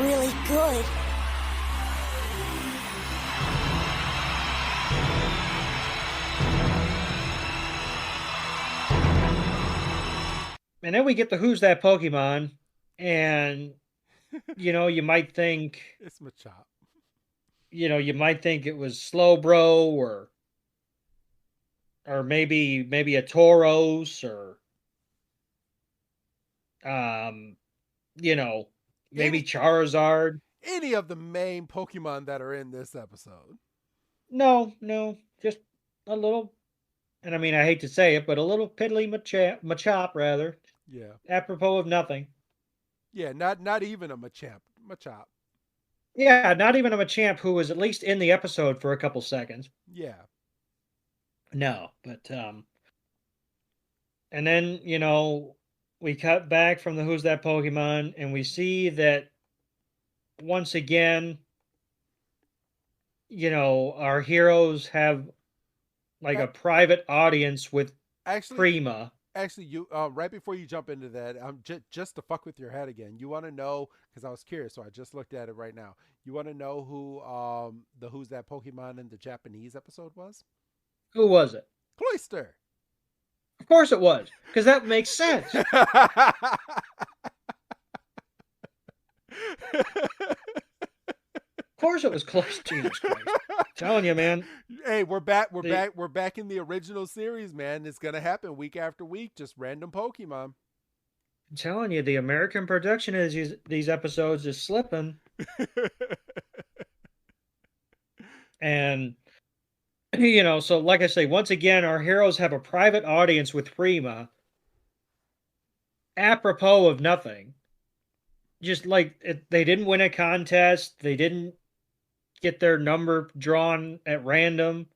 really good. And then we get the Who's That Pokemon, and you might think, It's Machop. you might think it was Slowbro or maybe a Tauros or um, maybe Any Charizard. any of the main Pokemon that are in this episode. No, just a little. And I mean, I hate to say it, but a little piddly Machop rather, Yeah. apropos of nothing. Yeah, not even a Machop. Yeah, not even a Machamp who was at least in the episode for a couple seconds. Yeah. No, but and then we cut back from the Who's That Pokemon, and we see that once again, our heroes have like a private audience with Actually, Prima. you right before you jump into that, just to fuck with your head again. You want to know, because I was curious, so I just looked at it right now. You want to know who the Who's That Pokemon in the Japanese episode was? Who was it? Cloyster. Of course it was, because that makes sense. Of course it was close. Jesus Christ. I'm telling you, man. Hey, we're back in the original series, man. It's gonna happen week after week, just random Pokemon. I'm telling you, the American production of these episodes is slipping. And so like I say, once again, our heroes have a private audience with Prima, apropos of nothing. Just like they didn't win a contest, they didn't get their number drawn at random.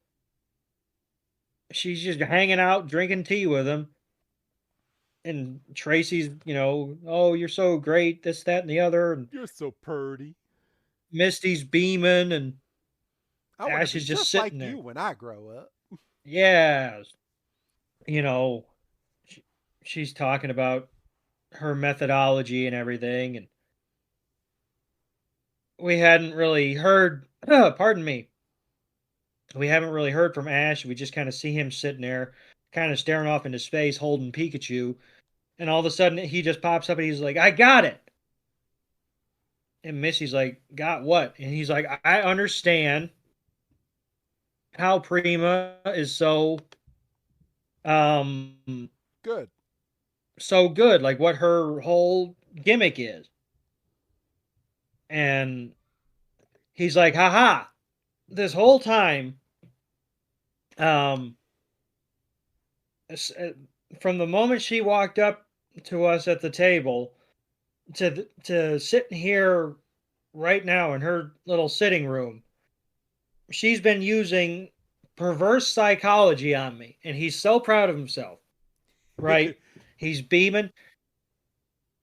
She's just hanging out, drinking tea with him. And Tracy's, oh, you're so great, this, that, and the other. And You're so purty. Misty's beaming, and I want Ash to be is just just sitting like there. you when I grow up. Yeah. She's talking about her methodology and everything. And we hadn't really heard, pardon me, we haven't really heard from Ash. We just kind of see him sitting there, kind of staring off into space, holding Pikachu. And all of a sudden, he just pops up and he's like, I got it. And Missy's like, got what? And he's like, I understand how Prima is so good. So good, like what her whole gimmick is. And he's like, haha, this whole time, from the moment she walked up to us at the table to sitting here right now in her little sitting room, she's been using perverse psychology on me, and he's so proud of himself. Right? He's beaming,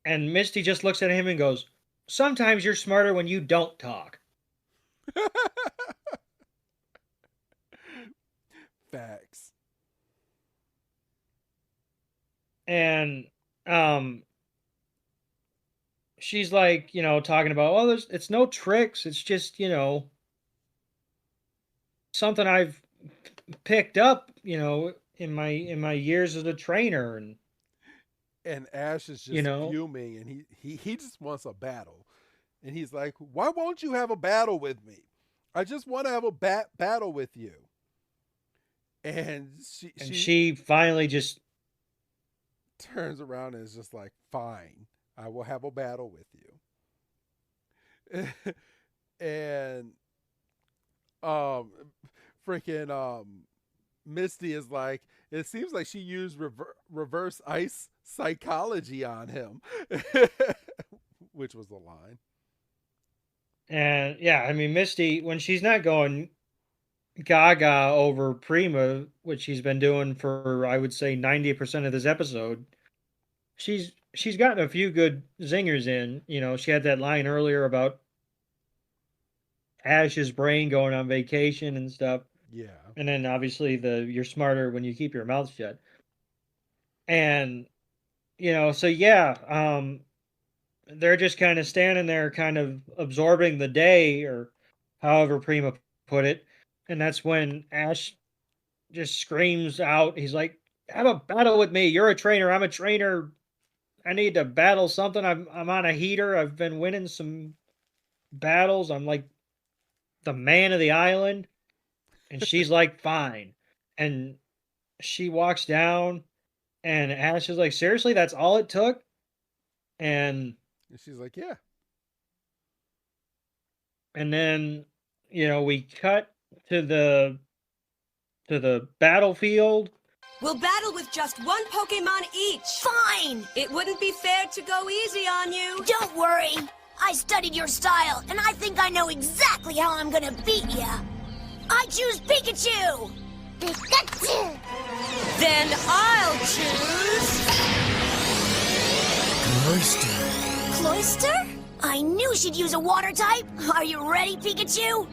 and Misty just looks at him and goes, sometimes you're smarter when you don't talk. Facts. And she's like, talking about, oh, it's no tricks. It's just, something I've picked up, in my years as a trainer. And Ash is just fuming, and he just wants a battle. And he's like, why won't you have a battle with me? I just want to have a battle with you. And she finally just turns around and is just like, fine, I will have a battle with you. And freaking Misty is like, it seems like she used reverse ice psychology on him, which was the line. And yeah, I mean, Misty, when she's not going gaga over Prima, which she's been doing for, I would say, 90% of this episode, she's gotten a few good zingers in. She had that line earlier about Ash's brain going on vacation and stuff. Yeah. And then obviously you're smarter when you keep your mouth shut. And so yeah, they're just kind of standing there, kind of absorbing the day, or however Prima put it. And that's when Ash just screams out. He's like, "Have a battle with me. You're a trainer. I'm a trainer. I need to battle something. I'm on a heater. I've been winning some battles. I'm like the man of the island." And she's like, "Fine." And she walks down, and Ash is like, "Seriously, that's all it took?" And she's like, "Yeah." And then, we cut to the battlefield. We'll battle with just one Pokemon each. Fine! It wouldn't be fair to go easy on you. Don't worry. I studied your style, and I think I know exactly how I'm gonna beat ya. I choose Pikachu! Pikachu! Then I'll choose... Cloyster. Cloyster? I knew she'd use a water type. Are you ready, Pikachu?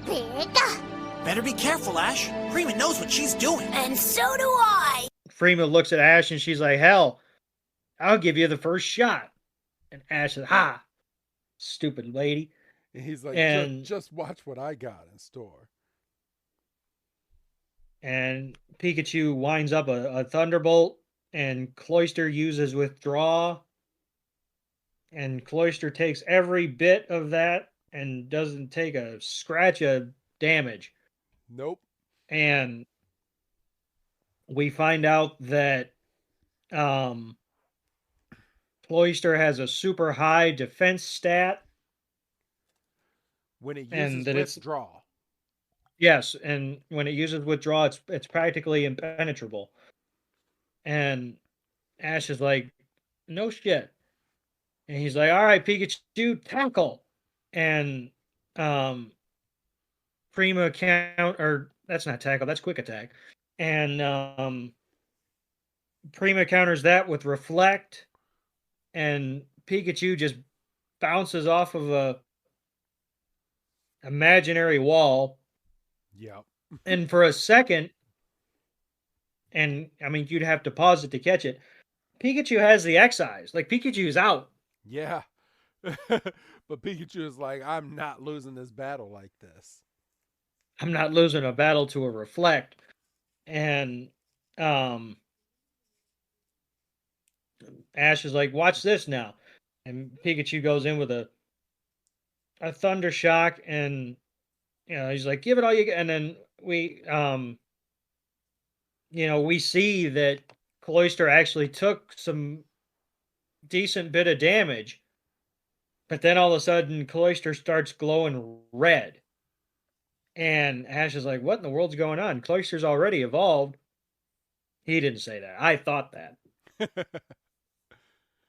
Better be careful, Ash. Prima knows what she's doing. And so do I. Prima looks at Ash and she's like, "Hell, I'll give you the first shot." And Ash says, "Ha, stupid lady." And he's like, and, just watch what I got in store. And Pikachu winds up a Thunderbolt, and Cloyster uses Withdraw. And Cloyster takes every bit of that and doesn't take a scratch of damage. Nope. And we find out that Cloyster has a super high defense stat. When it uses Withdraw. Yes, and when it uses Withdraw, it's practically impenetrable. And Ash is like, "No shit." And he's like, "All right, Pikachu, tackle." And Prima that's not tackle, that's quick attack. And Prima counters that with Reflect, and Pikachu just bounces off of a imaginary wall. Yep. And for a second, and I mean, you'd have to pause it to catch it, Pikachu has the X-Eyes. Like, Pikachu's out. Yeah. But Pikachu is like, "I'm not losing this battle like this. I'm not losing a battle to a Reflect." And Ash is like, "Watch this now." And Pikachu goes in with a Thunder Shock, and he's like, "Give it all you get." And then we we see that Cloyster actually took some decent bit of damage, but then all of a sudden Cloyster starts glowing red. And Ash is like, "What in the world's going on? Cloyster's already evolved." He didn't say that. I thought that.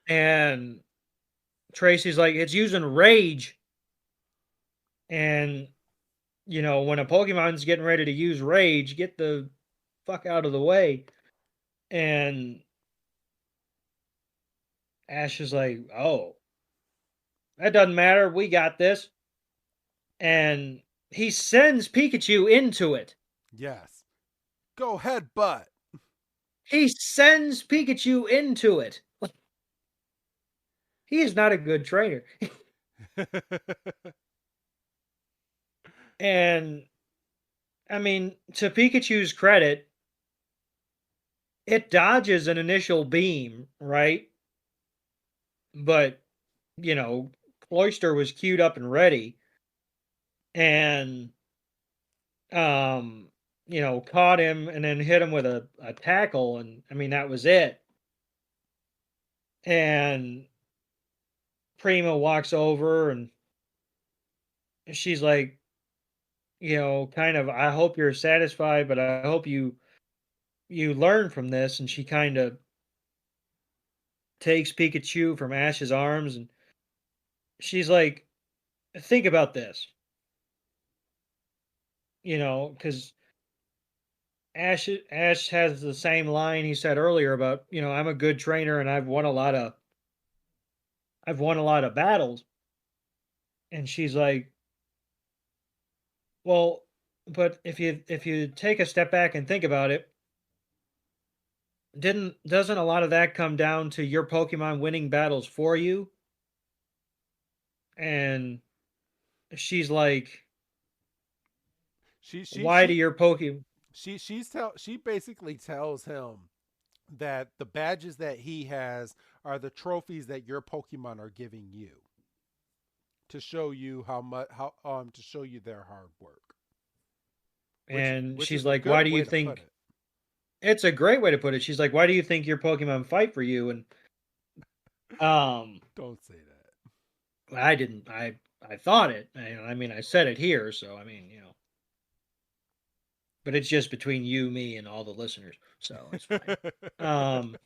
And Tracy's like, "It's using Rage." And, when a Pokemon's getting ready to use Rage, get the fuck out of the way. And Ash is like, "Oh, that doesn't matter. We got this." And he sends Pikachu into it. Yes. Go ahead, butt. He sends Pikachu into it. He is not a good trainer. And, I mean, to Pikachu's credit, it dodges an initial beam, right? But, Cloyster was queued up and ready. And, caught him and then hit him with a tackle. And, I mean, that was it. And Prima walks over, and she's like, kind of, "I hope you're satisfied, but I hope you learn from this." And she kind of takes Pikachu from Ash's arms, and she's like, "Think about this." Because Ash has the same line he said earlier about, "I'm a good trainer and I've won a lot of battles." And she's like, "Well, but if you take a step back and think about it, doesn't a lot of that come down to your Pokemon winning battles for you?" and she's like, She she "Why do she your Pokemon?" she basically tells him that the badges that he has are the trophies that your Pokemon are giving you to show you how much how to show you their hard work. And Which she's is a like, "Why good do you way to put think?" it. It's a great way to put it. She's like, "Why do you think your Pokemon fight for you?" And um, Don't say that. I didn't. I thought it. I mean, I said it here, so I mean, but it's just between you, me, and all the listeners, so it's fine. um,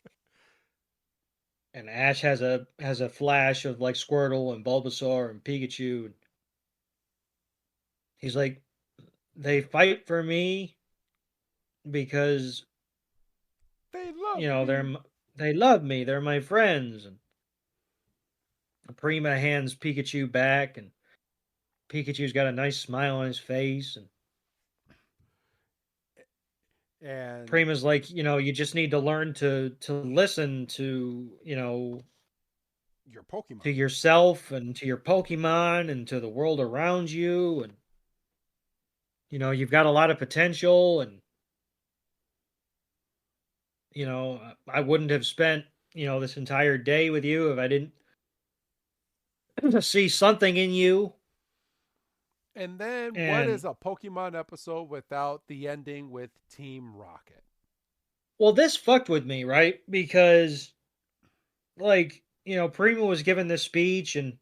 and Ash has a flash of like Squirtle and Bulbasaur and Pikachu. And he's like, they fight for me because They love they're me. they love me. They're my friends. And Prima hands Pikachu back, and Pikachu's got a nice smile on his face. And And Prima's like, you just need to learn to listen to your Pokemon. to yourself and to your Pokemon and to the world around you. And you've got a lot of potential. And I wouldn't have spent this entire day with you if I didn't see something in you. And then what And is a Pokemon episode without the ending with Team Rocket? well, this fucked with me, right? Because like, Prima was given this speech, and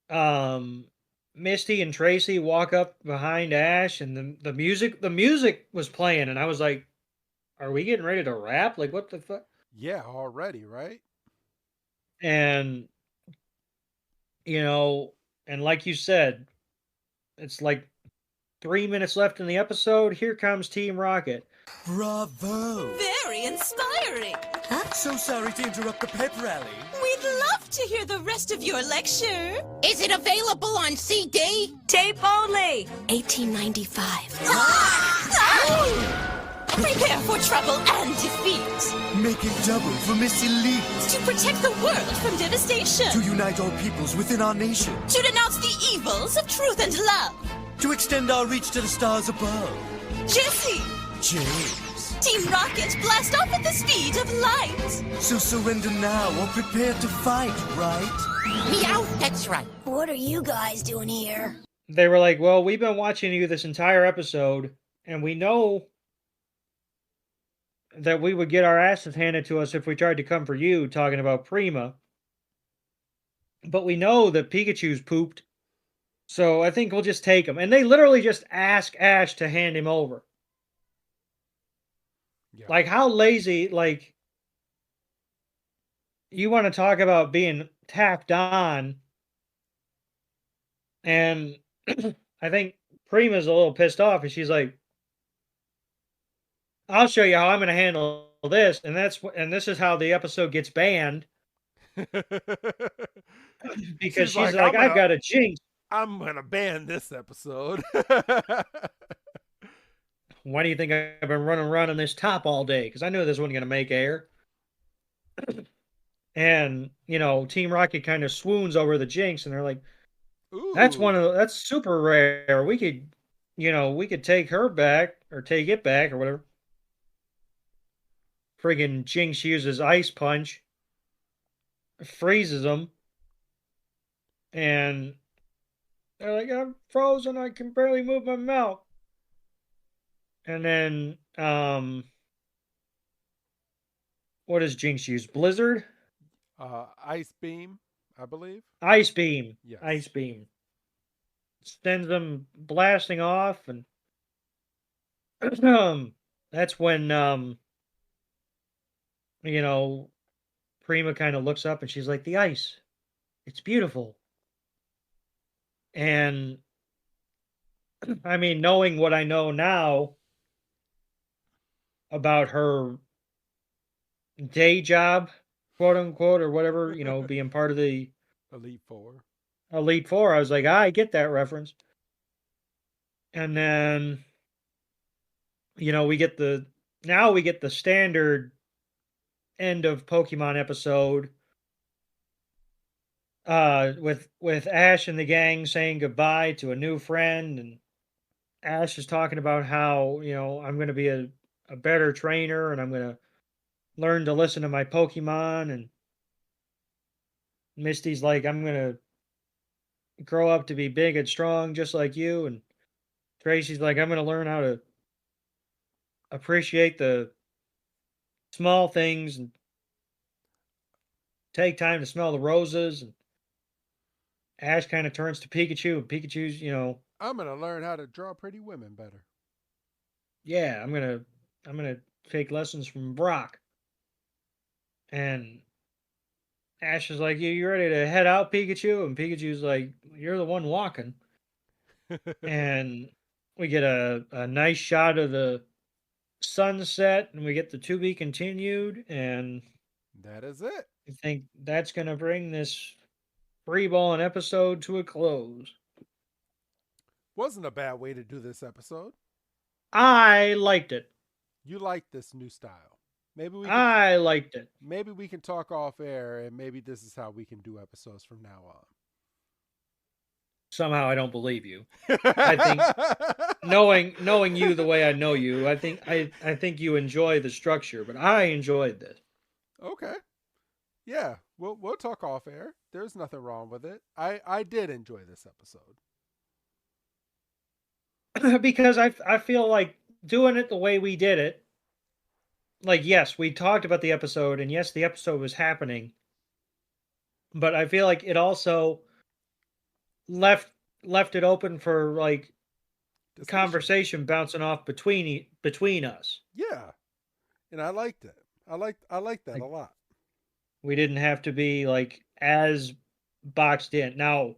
um Misty and Tracy walk up behind Ash, and the music was playing, and I was like, are we getting ready to rap? Like, what the fuck? Yeah, already, right? And you know, and like you said, it's like 3 minutes left in the episode. Here comes Team Rocket. Bravo! Very inspiring. So sorry to interrupt the pep rally. We'd love to hear the rest of your lecture. Is it available on CD? Tape only. 1895. Prepare for trouble and defeat. Make it double for Miss Elite. To protect the world from devastation. To unite all peoples within our nation. To denounce the evils of truth and love. To extend our reach to the stars above. Jesse! James. Team Rocket, blast off at the speed of light. So surrender now or prepare to fight, right? Meow, that's right. What are you guys doing here? They were like, well, we've been watching you this entire episode, and we know that we would get our asses handed to us if we tried to come for you, talking about Prima. But we know that Pikachu's pooped, so I think we'll just take him. And they literally just ask Ash to hand him over. Yeah. Like, how lazy, like, you want to talk about being tacked on. And I think Prima's a little pissed off, and she's like, I'll show you how I'm going to handle this. And this is how the episode gets banned. Because she's like, I've got a jinx. I'm going to ban this episode. Why do you think I've been running around on this top all day? Because I knew this wasn't going to make air. And, Team Rocket kind of swoons over the jinx, and they're like, Ooh. that's super rare. We could take her back, or take it back, or whatever. Friggin' Jinx uses Ice Punch, freezes them, and they're like, I'm frozen, I can barely move my mouth. And then, what does Jinx use? Blizzard? Ice Beam, I believe. Ice Beam. Yes. Ice Beam. Sends them blasting off, and that's when, Prima kind of looks up, and she's like, the ice. It's beautiful. And, I mean, knowing what I know now about her day job, quote unquote, or whatever, being part of the Elite Four, I was like, I get that reference. And then, we get the standard end of Pokemon episode with Ash and the gang saying goodbye to a new friend, and Ash is talking about how, I'm going to be a better trainer and I'm going to learn to listen to my Pokemon. And Misty's like, I'm going to grow up to be big and strong just like you. And Tracy's like, I'm going to learn how to appreciate the small things and take time to smell the roses. And Ash kind of turns to Pikachu, and Pikachu's, I'm gonna learn how to draw pretty women better. yeah, I'm gonna take lessons from Brock. And Ash is like, you ready to head out, Pikachu? And Pikachu's like, you're the one walking. And we get a nice shot of the sunset, and we get the to be continued. And That is it. I think that's going to bring this free balling episode to a close. Wasn't a bad way to do this episode. I liked it. You like this new style. I liked it. Maybe we can talk off air, and maybe this is how we can do episodes from now on. Somehow I don't believe you. I think knowing you the way I know you, I think you enjoy the structure, but I enjoyed this. Okay. Yeah, we'll talk off air. There's nothing wrong with it. I did enjoy this episode. Because I feel like doing it the way we did it, like, yes, we talked about the episode, and yes, the episode was happening, but I feel like it also left it open for like Discussion. Conversation bouncing off between us. Yeah, and I liked it. I liked that a lot. We didn't have to be like as boxed in. Now,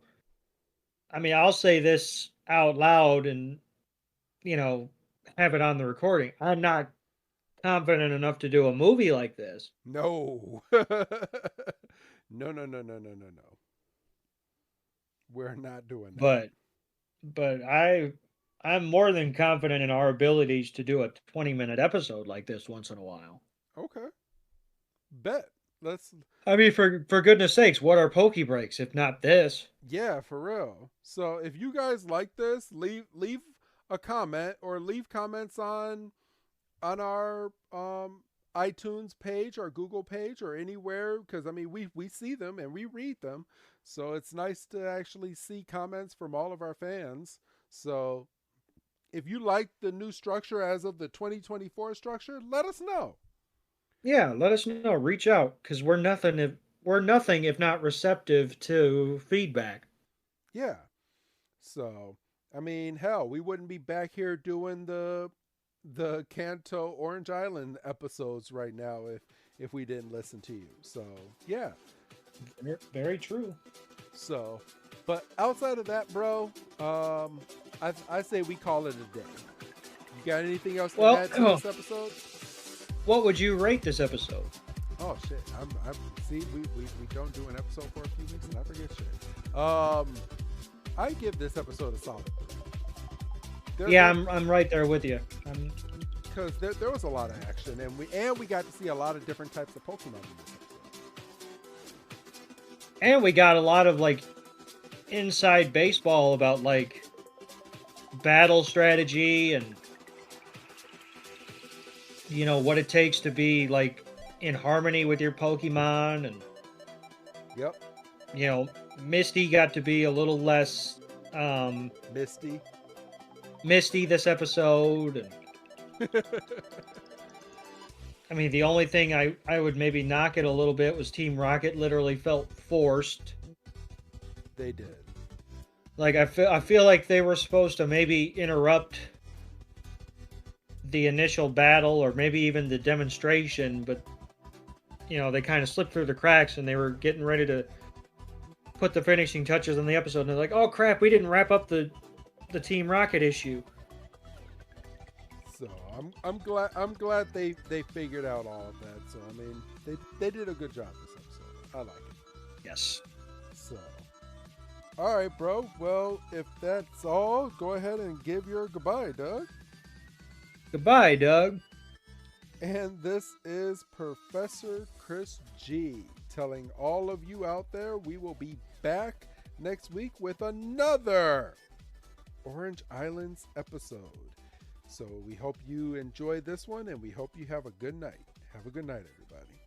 I mean, I'll say this out loud and have it on the recording. I'm not confident enough to do a movie like this. No. No. We're not doing that. But I'm more than confident in our abilities to do a 20-minute episode like this once in a while. Okay. Bet. I mean, for goodness sakes, what are Poke Breaks if not this? Yeah, for real. So if you guys like this, leave a comment or leave comments on our iTunes page or Google page or anywhere, because I mean we see them and we read them, so it's nice to actually see comments from all of our fans. So if you like the new structure as of the 2024 structure, let us know. Yeah, let us know. Reach out, because we're nothing if not receptive to feedback. Yeah. So I mean, hell, we wouldn't be back here doing the Kanto Orange Island episodes right now if we didn't listen to you. So yeah, very true. So, but outside of that, bro, I say we call it a day. You got anything else to add to this episode? What would you rate this episode? Oh shit, I'm see we don't do an episode for a few weeks and I forget shit. I give this episode a solid 3. I'm right there with you. Because there was a lot of action, and we got to see a lot of different types of Pokemon in this episode. And we got a lot of like inside baseball about like battle strategy and what it takes to be like in harmony with your Pokemon. And yep. Misty got to be a little less Misty this episode. And I mean, the only thing I would maybe knock it a little bit was Team Rocket literally felt forced. They did. Like I feel like they were supposed to maybe interrupt the initial battle or maybe even the demonstration, but they kind of slipped through the cracks and they were getting ready to put the finishing touches on the episode, and they're like, "Oh crap, we didn't wrap up the Team Rocket issue." So I'm glad they figured out all of that. So I mean they did a good job this episode. I like it. Yes. So all right, bro. Well, if that's all, go ahead and give your goodbye, Doug. Goodbye, Doug. And this is Professor Chris G telling all of you out there we will be back next week with another Orange Islands episode. So we hope you enjoyed this one, and we hope you have a good night. Have a good night, everybody.